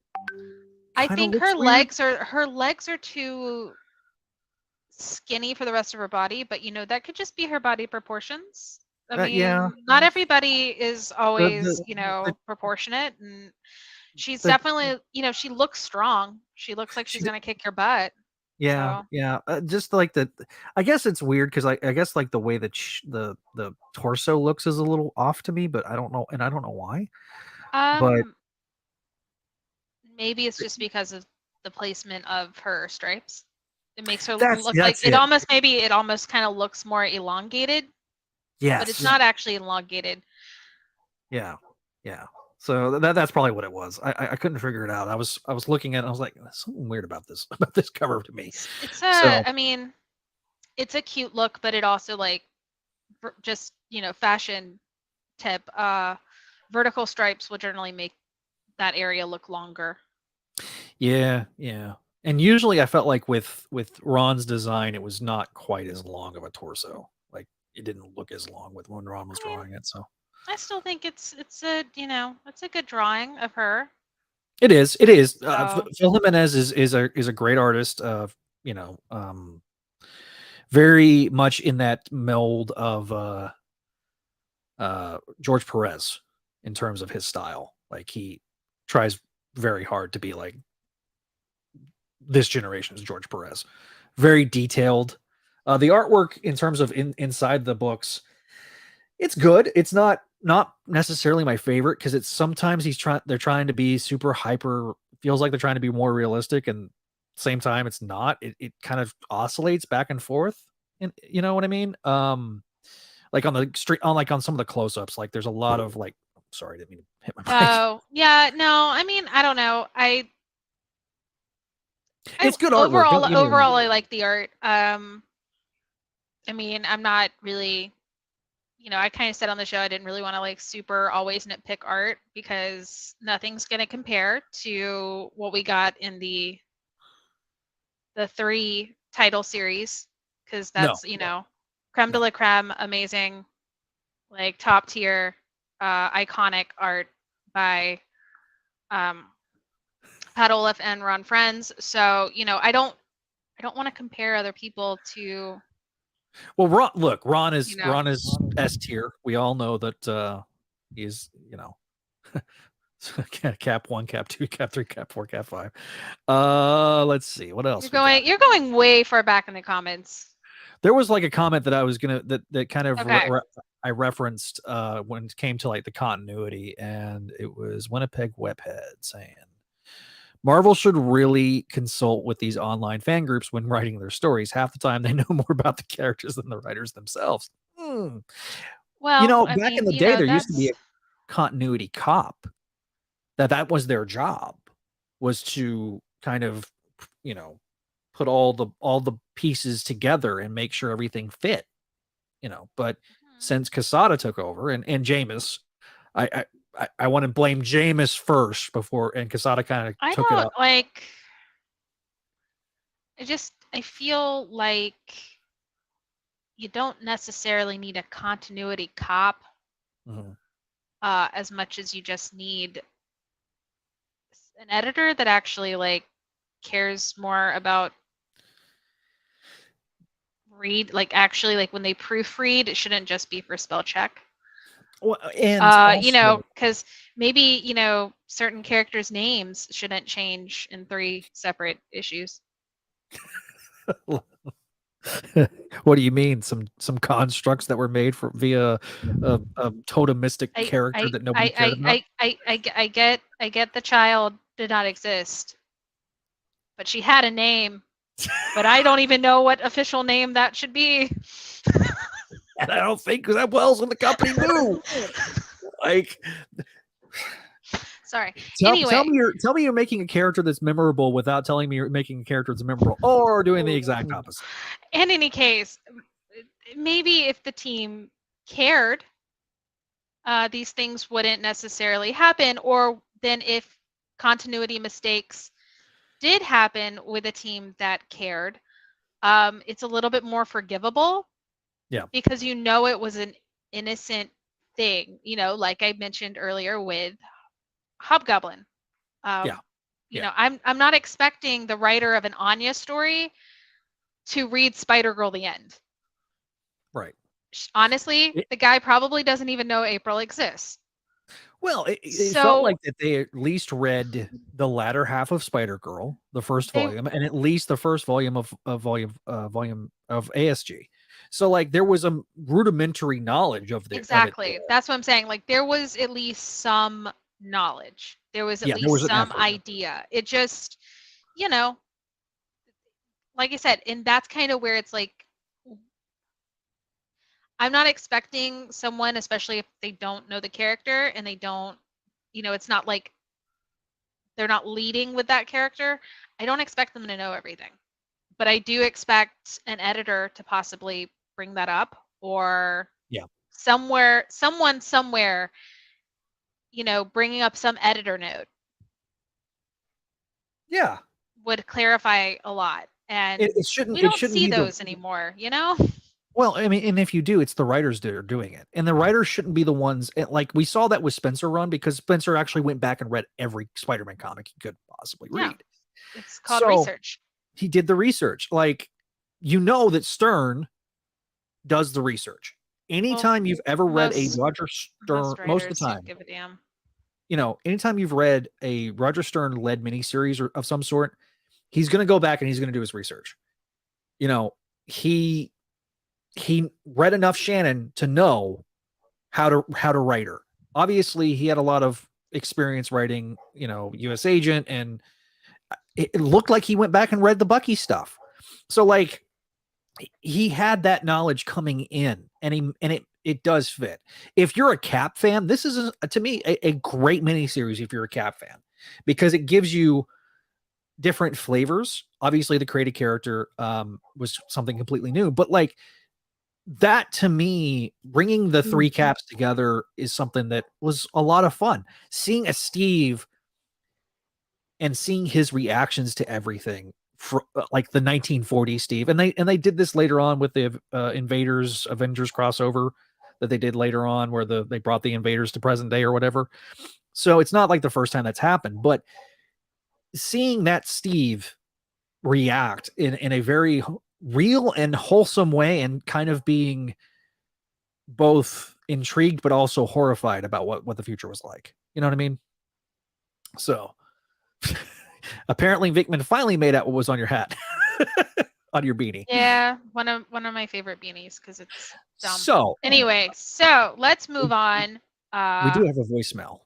Speaker 2: I think her legs are too skinny for the rest of her body, but that could just be her body proportions. I mean, not everybody is always, proportionate, and she's definitely, she looks strong. She looks like she's gonna kick your butt.
Speaker 1: Yeah,
Speaker 2: so.
Speaker 1: yeah. Just like I guess it's weird because I guess like the way that the torso looks is a little off to me, but I don't know, and I don't know why. But
Speaker 2: maybe it's just because of the placement of her stripes. It makes her look like
Speaker 1: That's it.
Speaker 2: it almost kind of looks more elongated.
Speaker 1: Yes.
Speaker 2: But it's not actually elongated.
Speaker 1: Yeah. Yeah. So that's probably what it was. I couldn't figure it out. I was looking at it and I was like, there's something weird about this cover to me.
Speaker 2: I mean, it's a cute look, but it also like just, fashion tip. Vertical stripes will generally make that area look longer.
Speaker 1: Yeah, yeah. And usually I felt like with Ron's design, it was not quite as long of a torso. Like it didn't look as long with when Ron was drawing it. So
Speaker 2: I still think it's a it's a good drawing of her.
Speaker 1: it is. It is. Phil Jimenez is a great artist. Very much in that mold of George Perez in terms of his style. Like he tries very hard to be like this generation's George Perez. Very detailed. The artwork in terms of inside the books, it's good. It's not necessarily my favorite because it's sometimes they're trying to be super hyper. Feels like they're trying to be more realistic, and same time it's not. It kind of oscillates back and forth. And you know what I mean? Like on the street, on some of the close-ups, like there's a lot of like. Sorry, I didn't mean to hit my mic.
Speaker 2: Oh yeah, no. I mean, I don't know.
Speaker 1: It's good artwork.
Speaker 2: Overall, I like the art. I mean, I'm not really, I kind of said on the show I didn't really want to like super always nitpick art because nothing's gonna compare to what we got in the 3 title series because that's creme de la creme, amazing, like top tier, iconic art by Pat Olaf and Ron Frenz. So, I don't want to compare other people to.
Speaker 1: Well, Ron is S tier. We all know that he's, Cap 1, Cap 2, Cap 3, Cap 4, Cap 5. Let's see. What else?
Speaker 2: You're going way far back in the comments.
Speaker 1: There was like a comment that I was gonna that kind of I referenced when it came to like the continuity, and it was Winnipeg Webhead saying Marvel should really consult with these online fan groups when writing their stories. Half the time they know more about the characters than the writers themselves. Well, back in the day, there used to be a continuity cop. That was their job, was to kind of, put all the pieces together and make sure everything fit. But since Quesada took over and Jameis, I want to blame Jameis first before, and Quesada kind of took it up.
Speaker 2: I feel like you don't necessarily need a continuity cop as much as you just need an editor that actually like cares more about actually like when they proofread, it shouldn't just be for spell check.
Speaker 1: Well, and
Speaker 2: because maybe certain characters' names shouldn't change in 3 separate issues.
Speaker 1: What do you mean? Some constructs that were made via a totemistic character that nobody cared about?
Speaker 2: I get the child did not exist, but she had a name, but I don't even know what official name that should be.
Speaker 1: And I don't think that Wells in the company knew. Like,
Speaker 2: sorry.
Speaker 1: Anyway, tell me you're making a character that's memorable without telling me you're making a character that's memorable, or doing the exact opposite.
Speaker 2: In any case, maybe if the team cared, these things wouldn't necessarily happen. Or then if continuity mistakes did happen with a team that cared, it's a little bit more forgivable.
Speaker 1: Yeah.
Speaker 2: Because it was an innocent thing, like I mentioned earlier with Hobgoblin. I'm not expecting the writer of an Anya story to read Spider-Girl the end.
Speaker 1: Right.
Speaker 2: Honestly, the guy probably doesn't even know April exists.
Speaker 1: Well, it felt like that they at least read the latter half of Spider-Girl, the first volume, and at least the first volume of volume of ASG. So like there was a rudimentary knowledge of the
Speaker 2: exactly. That's what I'm saying. Like there was at least some knowledge. There was at least some idea. It just you know, like I said, and that's kind of where it's like, I'm not expecting someone, especially if they don't know the character and they don't, it's not like they're not leading with that character. I don't expect them to know everything, but I do expect an editor to possibly bring that up, or
Speaker 1: Yeah.
Speaker 2: someone somewhere, bringing up some editor note.
Speaker 1: Yeah.
Speaker 2: Would clarify a lot. And
Speaker 1: It shouldn't
Speaker 2: we
Speaker 1: it
Speaker 2: don't
Speaker 1: shouldn't
Speaker 2: see
Speaker 1: be the
Speaker 2: those anymore, you know?
Speaker 1: well, I mean, and if you do, it's the writers that are doing it. And the writers shouldn't be the ones like we saw that with Spencer Run, because Spencer actually went back and read every Spider-Man comic he could possibly
Speaker 2: Yeah.
Speaker 1: read.
Speaker 2: It's called
Speaker 1: So
Speaker 2: research.
Speaker 1: he did the research. Like, that Stern does the research. Anytime you've ever read a Roger Stern,
Speaker 2: most
Speaker 1: most of
Speaker 2: writers
Speaker 1: the time,
Speaker 2: don't give a damn.
Speaker 1: Anytime you've read a Roger Stern led miniseries or of some sort, he's going to go back and he's going to do his research. He read enough Shannon to know how to write her. Obviously, he had a lot of experience writing, U.S. Agent, and it looked like he went back and read the Bucky stuff. So like he had that knowledge coming in, and it does fit. If you're a Cap fan, this is to me a great miniseries. If you're a Cap fan, because it gives you different flavors. Obviously, the created character was something completely new, but like that to me, bringing the three Caps together is something that was a lot of fun. Seeing a Steve and seeing his reactions to everything, for like the 1940s Steve, and they did this later on with the Avengers crossover that they did later on, where they brought the Invaders to present day or whatever. So it's not like the first time that's happened, but seeing that Steve react in a very real and wholesome way, and kind of being both intrigued but also horrified about what the future was like. You know what I mean? So apparently Vickman finally made out what was on your hat. On your beanie.
Speaker 2: Yeah, one of my favorite beanies, because it's dumb.
Speaker 1: So
Speaker 2: anyway, so let's move on.
Speaker 1: We do have a voicemail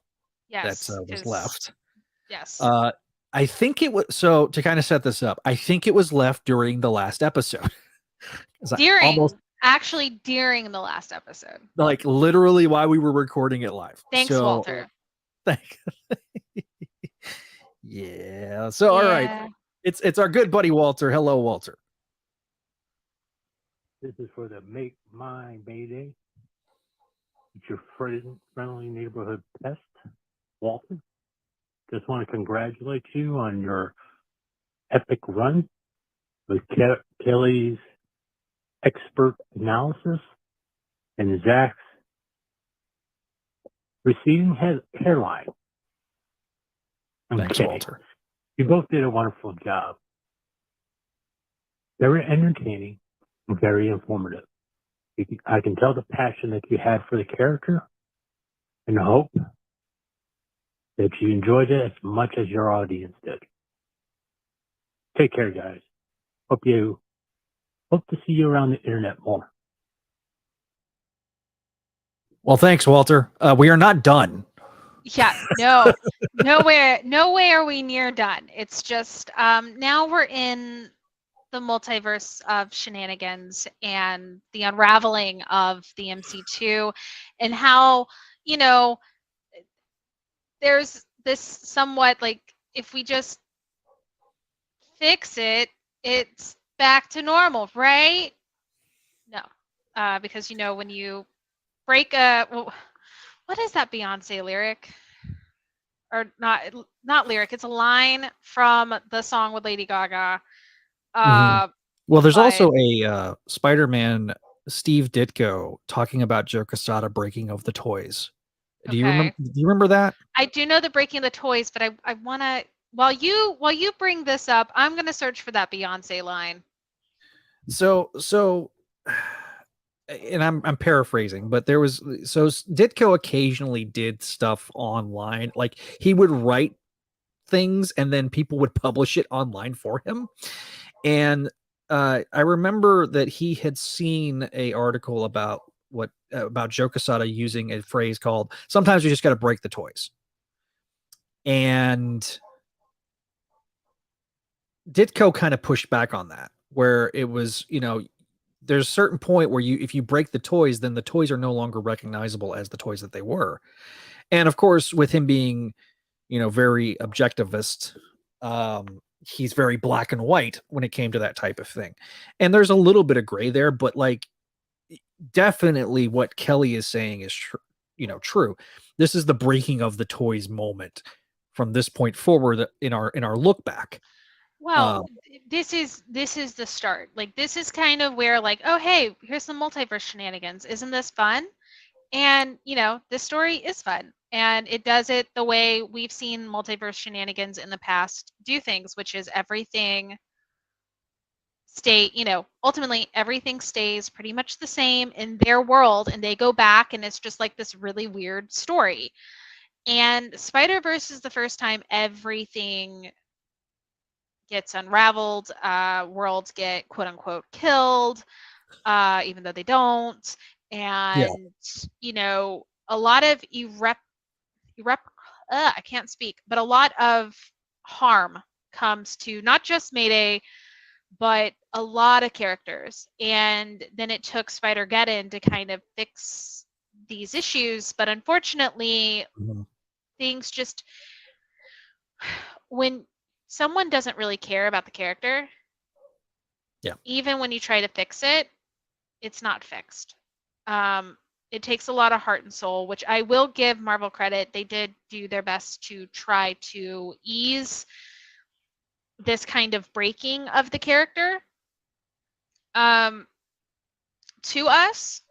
Speaker 2: yes,
Speaker 1: that was left.
Speaker 2: Yes.
Speaker 1: I think it was, so to kind of set this up, I think it was left during the last episode.
Speaker 2: Actually during the last episode.
Speaker 1: Like literally while we were recording it live.
Speaker 2: Thanks, Walter.
Speaker 1: Yeah. So all right. It's our good buddy Walter. Hello, Walter.
Speaker 3: This is for the Make My Mayday. It's your friendly neighborhood pest, Walter. Just want to congratulate you on your epic run with Kelly's expert analysis and Zach's receding hairline.
Speaker 1: Thanks, Walter.
Speaker 3: You both did a wonderful job. Very entertaining and very informative. I can tell the passion that you had for the character, and I hope that you enjoyed it as much as your audience did. Take care, guys. Hope to see you around the internet more.
Speaker 1: Well, thanks, Walter. We are not done.
Speaker 2: Yeah, no, no way are we near done. It's just now we're in the multiverse of shenanigans and the unraveling of the MC2, and how, there's this somewhat like, if we just fix it, it's back to normal, right? No, because when you break what is that Beyonce lyric? Or not lyric, it's a line from the song with Lady Gaga.
Speaker 1: Well, there's also a Spider-Man Steve Ditko talking about Joe Quesada breaking of the toys. Do you remember that?
Speaker 2: I do know the breaking of the toys, but I want to, while you bring this up, I'm going to search for that Beyonce line.
Speaker 1: So and I'm paraphrasing, but Ditko occasionally did stuff online. Like he would write things and then people would publish it online for him. And I remember that he had seen a article about Joe Quesada using a phrase called "sometimes you just got to break the toys." And Ditko kind of pushed back on that, where it was, there's a certain point where if you break the toys, then the toys are no longer recognizable as the toys that they were. And of course, with him being, very objectivist, he's very black and white when it came to that type of thing. And there's a little bit of gray there, but like definitely what Kelly is saying is true. This is the breaking of the toys moment from this point forward in our look back.
Speaker 2: Well, this is the start. Like, this is kind of where, like, oh hey, here's some multiverse shenanigans. Isn't this fun? And this story is fun, and it does it the way we've seen multiverse shenanigans in the past do things, which is everything ultimately everything stays pretty much the same in their world, and they go back, and it's just like this really weird story. And Spider-Verse is the first time everything gets unraveled, worlds get quote unquote killed, even though they don't. And a lot of I can't speak, but a lot of harm comes to not just Mayday, but a lot of characters. And then it took Spider-Geddon to kind of fix these issues, but unfortunately, things just, when someone doesn't really care about the character, even when you try to fix it, it's not fixed. It takes a lot of heart and soul, which I will give Marvel credit. They did do their best to try to ease this kind of breaking of the character to us,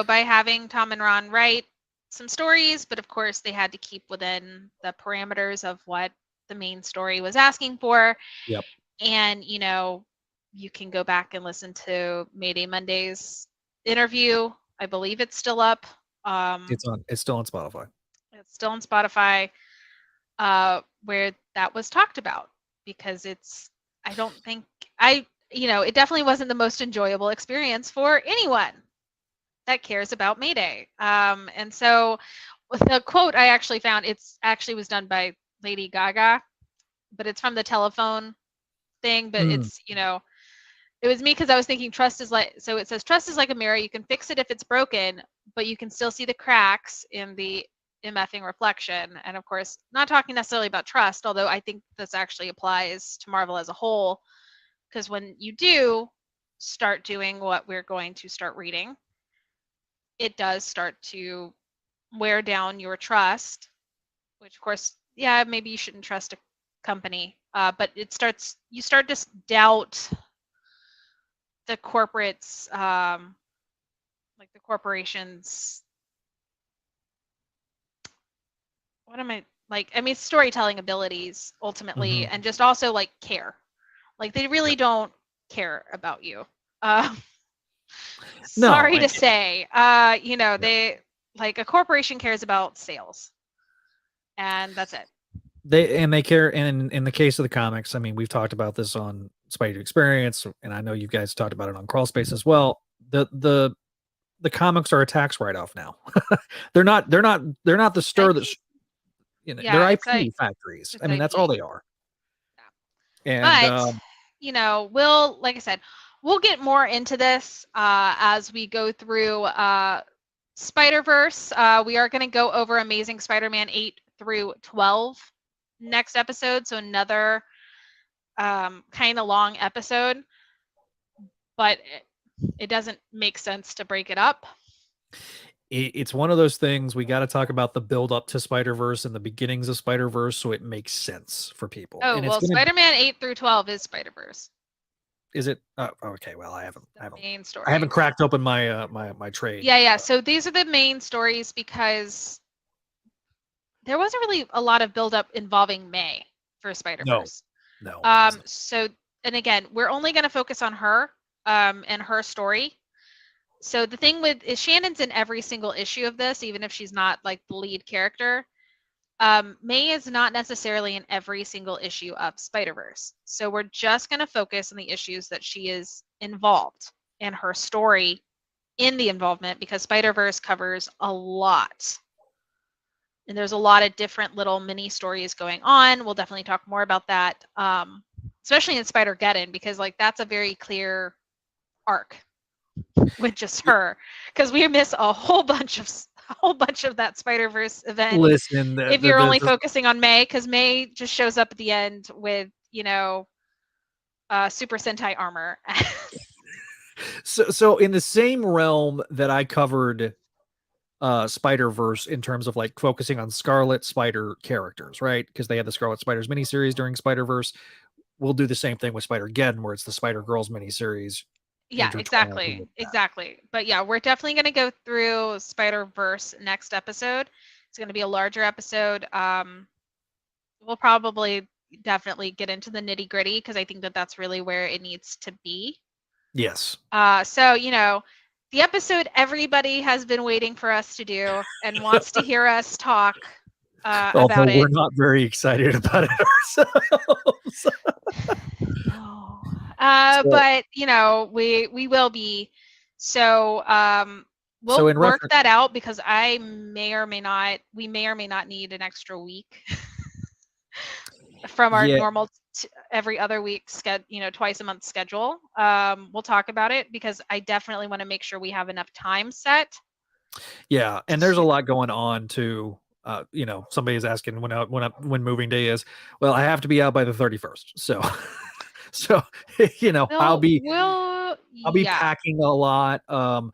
Speaker 2: by having Tom and Ron write some stories, but of course they had to keep within the parameters of what the main story was asking for.
Speaker 1: Yep.
Speaker 2: And, you can go back and listen to Mayday Monday's interview. I believe it's still up.
Speaker 1: It's still on Spotify.
Speaker 2: It's still on Spotify, where that was talked about, because it definitely wasn't the most enjoyable experience for anyone that cares about Mayday. And so the quote I actually found, it's actually was done by Lady Gaga, but it's from the telephone thing, but it's, it was me because I was thinking so it says, trust is like a mirror. You can fix it if it's broken, but you can still see the cracks in the MFing reflection. And of course, not talking necessarily about trust, although I think this actually applies to Marvel as a whole, because when you do start doing what we're going to start reading, it does start to wear down your trust, which of course, maybe you shouldn't trust a company, but you start to doubt the corporates, like the corporations. What am I like? I mean, storytelling abilities ultimately, and just also like care. Like, they really don't care about you. Sorry to say, they, like, a corporation cares about sales, and that's it.
Speaker 1: They care, and in the case of the comics, I mean, we've talked about this on Spider Experience, and I know you guys talked about it on Crawlspace as well. The comics are a tax write-off now. they're not the stir that they're IP factories. I mean, that's all they are.
Speaker 2: And like I said, we'll get more into this as we go through Spider-Verse. We are going to go over Amazing Spider-Man 8 through 12 next episode, so another kind of long episode, but it doesn't make sense to break it up.
Speaker 1: It's one of those things, we got to talk about the build up to Spider-Verse and the beginnings of Spider-Verse, so it makes sense for people.
Speaker 2: Spider-Man 8 through 12 is Spider-Verse.
Speaker 1: Is it? Okay. Well, I haven't
Speaker 2: main story.
Speaker 1: I haven't cracked open my my trade.
Speaker 2: Yeah. So these are the main stories, because there wasn't really a lot of build up involving May for Spider-Verse.
Speaker 1: No.
Speaker 2: So, and again, we're only going to focus on her and her story. So the thing is, Shannon's in every single issue of this, even if she's not like the lead character. May is not necessarily in every single issue of Spider-Verse. So we're just going to focus on the issues that she is involved and her story in the involvement, because Spider-Verse covers a lot. And there's a lot of different little mini stories going on. We'll definitely talk more about that especially in Spider-Geddon, because like that's a very clear arc with just her, because we miss a whole bunch of that Spider-Verse event.
Speaker 1: Listen,
Speaker 2: if you're only focusing on May, because May just shows up at the end with, you know, Super Sentai armor.
Speaker 1: So in the same realm that I covered Spider-Verse in terms of like focusing on Scarlet Spider characters, right? Because they had the Scarlet Spiders miniseries during Spider-Verse. We'll do the same thing with Spider-Geddon, where it's the Spider-Girls miniseries.
Speaker 2: Yeah, exactly. But yeah, we're definitely going to go through Spider-Verse next episode. It's going to be a larger episode. We'll probably definitely get into the nitty-gritty, because I think that that's really where it needs to be.
Speaker 1: Yes.
Speaker 2: So, you know, the episode everybody has been waiting for us to do and wants to hear us talk about it.
Speaker 1: We're not very excited about it ourselves.
Speaker 2: No. But, you know, we will be. So we'll work that out, because we may or may not need an extra week from our normal every other week twice a month schedule. We'll talk about it, because I definitely want to make sure we have enough time set.
Speaker 1: Yeah, and there's a lot going on too. You know, somebody's asking when moving day is. Well, I have to be out by the 31st. So you know, I'll be packing a lot. I'm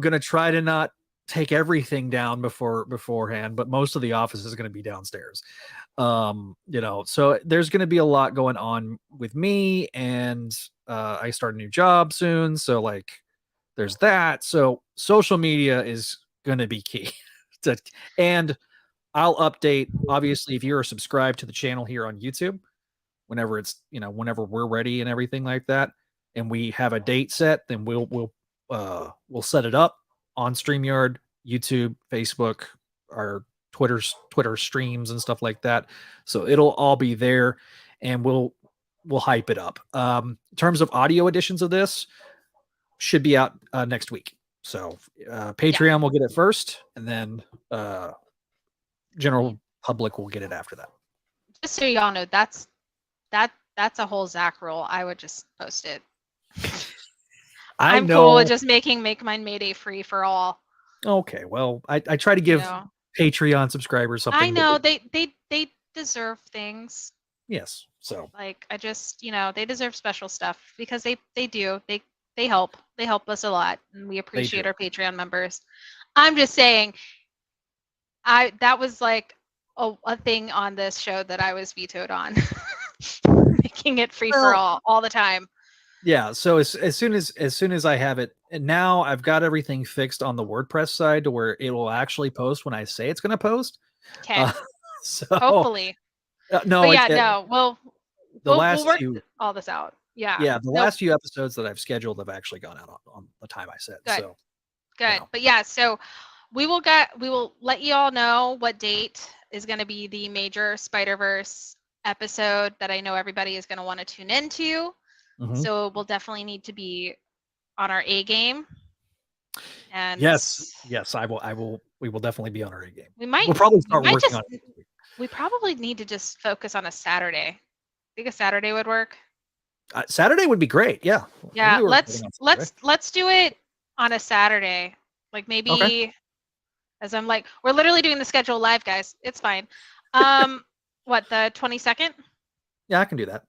Speaker 1: gonna try to not take everything down beforehand, but most of the office is gonna be downstairs. You know, so there's going to be a lot going on with me, and I start a new job soon, so like there's that. So social media is going to be key. And I'll update, obviously, if you're subscribed to the channel here on YouTube, whenever we're ready and everything like that, and we have a date set, then we'll set it up on StreamYard, YouTube, Facebook, our Twitter streams and stuff like that. So it'll all be there, and we'll hype it up. In terms of audio editions of this, should be out next week. So Patreon will get it first, and then general public will get it after that.
Speaker 2: Just so y'all know, that's a whole Zach rule. I would just post it. I'm cool with just make mine Mayday free for all.
Speaker 1: Okay, well, I try to give Patreon subscribers something.
Speaker 2: I know they deserve things.
Speaker 1: Yes, so
Speaker 2: like I just they deserve special stuff, because they help us a lot, and we appreciate our Patreon members. I'm just saying, that was like a thing on this show that I was vetoed on, making it free for all the time.
Speaker 1: Yeah, so as soon as I have it, and now I've got everything fixed on the WordPress side to where it will actually post when I say it's going to post.
Speaker 2: Okay.
Speaker 1: So
Speaker 2: hopefully.
Speaker 1: No,
Speaker 2: but yeah, we'll work all this out. Yeah.
Speaker 1: The last few episodes that I've scheduled have actually gone out on the time I said.
Speaker 2: Good.
Speaker 1: So
Speaker 2: good. You know. But yeah, so we will let you all know what date is going to be the major Spider-Verse episode that I know everybody is going to want to tune into. Mm-hmm. So we'll definitely need to be on our A game. And
Speaker 1: yes, I will. We will definitely be on our A game.
Speaker 2: We'll
Speaker 1: probably start working on it.
Speaker 2: We probably need to just focus on a Saturday. I think a Saturday would work.
Speaker 1: Saturday would be great. Yeah.
Speaker 2: Yeah. Let's do it on a Saturday. Like maybe, as I'm like, we're literally doing the schedule live, guys. It's fine. What, the 22nd?
Speaker 1: Yeah, I can do that.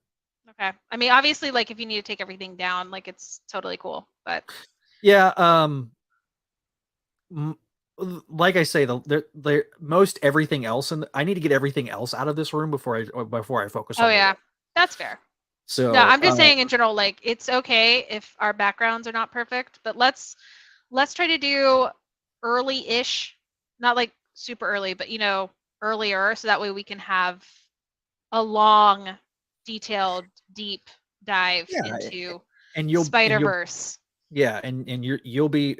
Speaker 2: Okay. I mean, obviously, like if you need to take everything down, like it's totally cool. But
Speaker 1: yeah, like I say, the most everything else, and I need to get everything else out of this room before I focus on.
Speaker 2: Oh yeah, that's fair. So no, I'm just saying in general, like it's okay if our backgrounds are not perfect, but let's try to do early-ish, not like super early, but earlier, so that way we can have a long, detailed, deep dive into Spider-Verse.
Speaker 1: Yeah, and you'll be.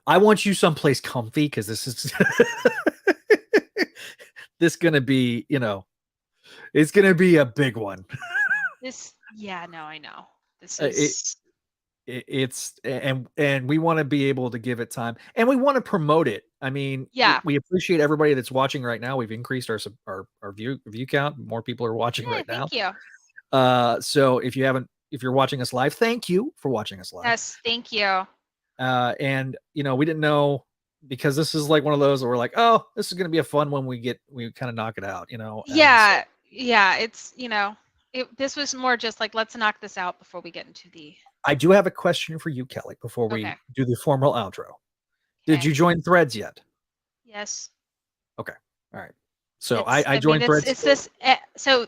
Speaker 1: I want you someplace comfy, because this is this gonna be, it's gonna be a big one.
Speaker 2: I know. This is
Speaker 1: it's and we want to be able to give it time, and we want to promote it. I mean, we appreciate everybody that's watching right now. We've increased our view count. More people are watching right now.
Speaker 2: Thank you.
Speaker 1: So if you're watching us live, thank you for watching us live.
Speaker 2: Yes, thank you.
Speaker 1: And we didn't know, because this is like one of those where we're like, oh, this is going to be a fun one. We kind of knock it out,
Speaker 2: Yeah, yeah. It's this was more just like, let's knock this out before we get into the.
Speaker 1: I do have a question for you, Kelly, before we do the formal outro. Did you join Threads yet?
Speaker 2: Yes.
Speaker 1: Okay. All right. So I joined Threads.
Speaker 2: It's this. So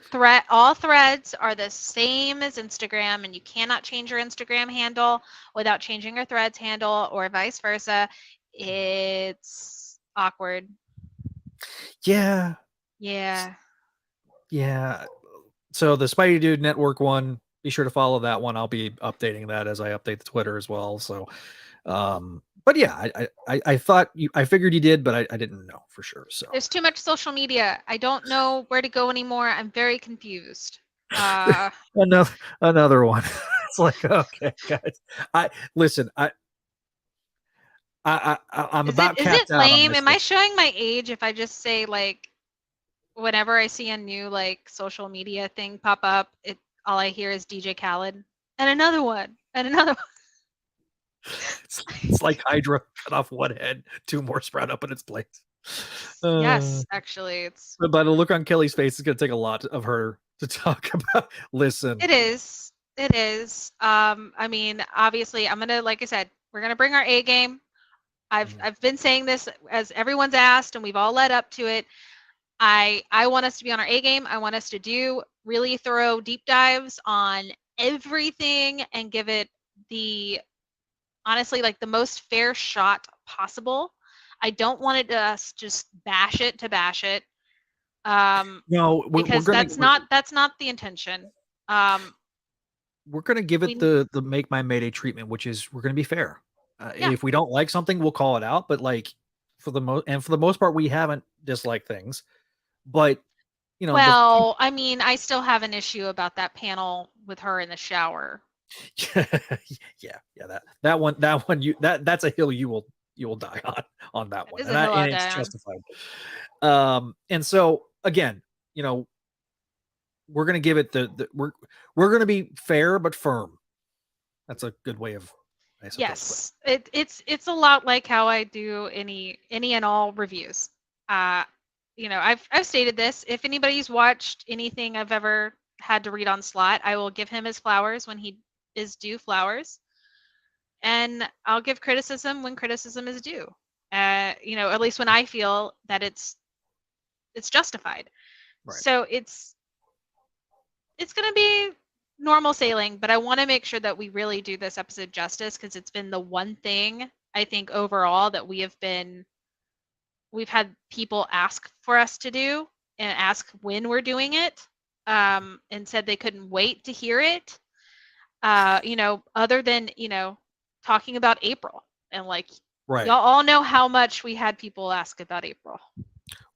Speaker 2: all threads are the same as Instagram, and you cannot change your Instagram handle without changing your Threads handle, or vice versa. It's awkward.
Speaker 1: Yeah.
Speaker 2: Yeah.
Speaker 1: Yeah. So the Spidey Dude Network one, be sure to follow that one. I'll be updating that as I update the Twitter as well. So, but yeah, I thought I figured you did, but I didn't know for sure. So
Speaker 2: there's too much social media. I don't know where to go anymore. I'm very confused.
Speaker 1: Another one. It's like, okay, guys. I'm about
Speaker 2: is it lame? Am I showing my age if I just say, like, whenever I see a new like social media thing pop up, all I hear is DJ Khaled and another one and another one.
Speaker 1: It's like Hydra cut off one head, two more sprout up in its place.
Speaker 2: Yes, actually, it's.
Speaker 1: But the look on Kelly's face is going to take a lot of her to talk about. Listen,
Speaker 2: it is. It is. I mean, obviously, I'm gonna, like I said, we're gonna bring our A game. I've been saying this as everyone's asked, and we've all led up to it. I want us to be on our A game. I want us to do really thorough deep dives on everything and give it honestly, like the most fair shot possible. I don't want it to us just bash it.
Speaker 1: No,
Speaker 2: because that's not the intention.
Speaker 1: We're gonna give it the make my Mayday treatment, which is we're gonna be fair. If we don't like something, we'll call it out. But like for the most part, we haven't disliked things. But
Speaker 2: well, I mean, I still have an issue about that panel with her in the shower.
Speaker 1: yeah, that one that's a hill you will die on that one, and it's justified. And so again, we're gonna give it we're gonna be fair but firm. That's a good way of.
Speaker 2: Yes, it's a lot like how I do any and all reviews. I've stated this. If anybody's watched anything I've ever had to read on Slot, I will give him his flowers when he is due flowers, and I'll give criticism when criticism is due. At least when I feel that it's justified. Right. So it's gonna be normal sailing, but I want to make sure that we really do this episode justice, because it's been the one thing I think overall that we've had people ask for us to do and ask when we're doing it, and said they couldn't wait to hear it. Other than, talking about April, and like, right. Y'all all know how much we had people ask about April.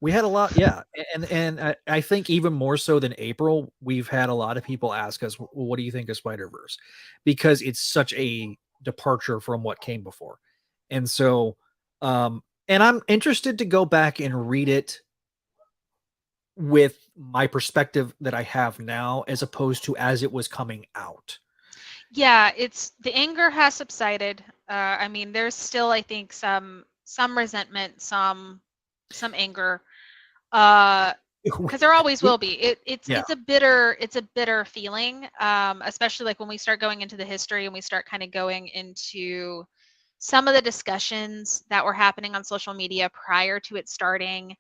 Speaker 1: We had a lot, yeah. And I think even more so than April, we've had a lot of people ask us, well, what do you think of Spider-Verse? Because it's such a departure from what came before. And so, and I'm interested to go back and read it with my perspective that I have now, as opposed to as it was coming out.
Speaker 2: Yeah, the anger has subsided. I mean, there's still, I think, some resentment, some anger, because there always will be. It's a bitter feeling, especially like when we start going into the history and we start kind of going into some of the discussions that were happening on social media prior to it starting.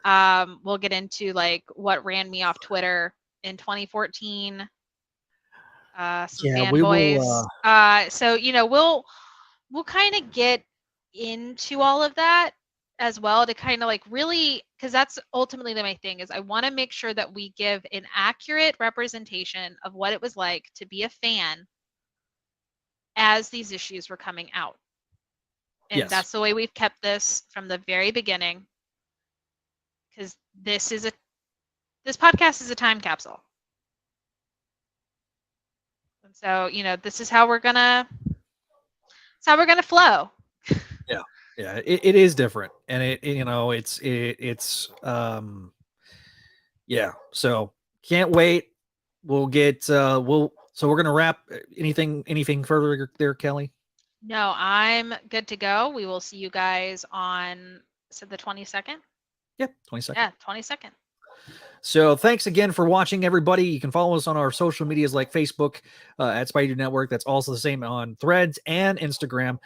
Speaker 2: We'll get into like what ran me off Twitter in 2014. Some fanboys. So we'll kind of get into all of that as well, to kind of like really, because that's ultimately my thing, is I want to make sure that we give an accurate representation of what it was like to be a fan as these issues were coming out. And that's the way we've kept this from the very beginning, because this podcast is a time capsule. And so, this is how we're gonna flow.
Speaker 1: Yeah, it is different, and it's yeah. So can't wait. we'll get so we're gonna wrap. Anything further there, Kelly?
Speaker 2: No, I'm good to go. We will see you guys on the 22nd.
Speaker 1: Yep, 22nd.
Speaker 2: Yeah, 22nd.
Speaker 1: So thanks again for watching, everybody. You can follow us on our social medias like Facebook at Spidey Network. That's also the same on Threads and Instagram,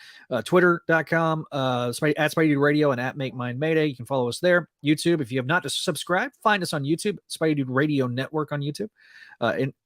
Speaker 1: Twitter.com, at Spidey Radio and at Make Mine Mayday. You can follow us there. YouTube, if you have not subscribed, find us on YouTube, Spidey Radio Network on YouTube,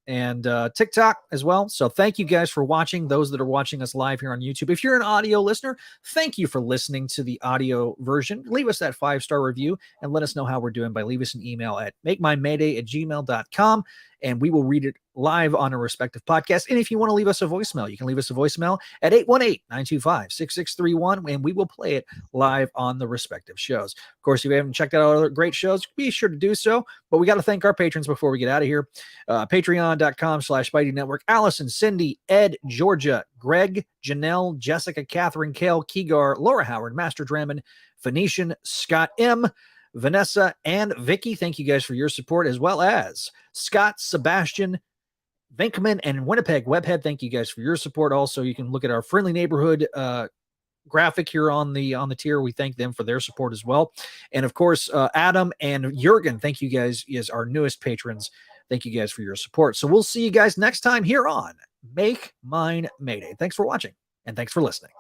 Speaker 1: and TikTok as well. So thank you guys for watching, those that are watching us live here on YouTube. If you're an audio listener, thank you for listening to the audio version. Leave us that 5-star review and let us know how we're doing by leaving us an email at makemymayday@gmail.com, and we will read it live on a respective podcast. And if you want to leave us a voicemail, you can leave us a voicemail at 818-925-6631, and we will play it live on the respective shows. Of course, if you haven't checked out our other great shows, be sure to do so. But we got to thank our patrons before we get out of here. Patreon.com/Spidey Network. Allison, Cindy, Ed, Georgia, Greg, Janelle, Jessica, Catherine, Kale, Keegar, Laura Howard, Master Drammond, Phoenician, Scott M., Vanessa, and Vicky. Thank you guys for your support, as well as Scott, Sebastian, Venkman, and Winnipeg Webhead. Thank you guys for your support. Also, you can look at our friendly neighborhood graphic here on the tier. We thank them for their support as well. And of course, Adam and Jurgen, thank you guys as our newest patrons. Thank you guys for your support. So we'll see you guys next time here on Make Mine Mayday. Thanks for watching, and thanks for listening.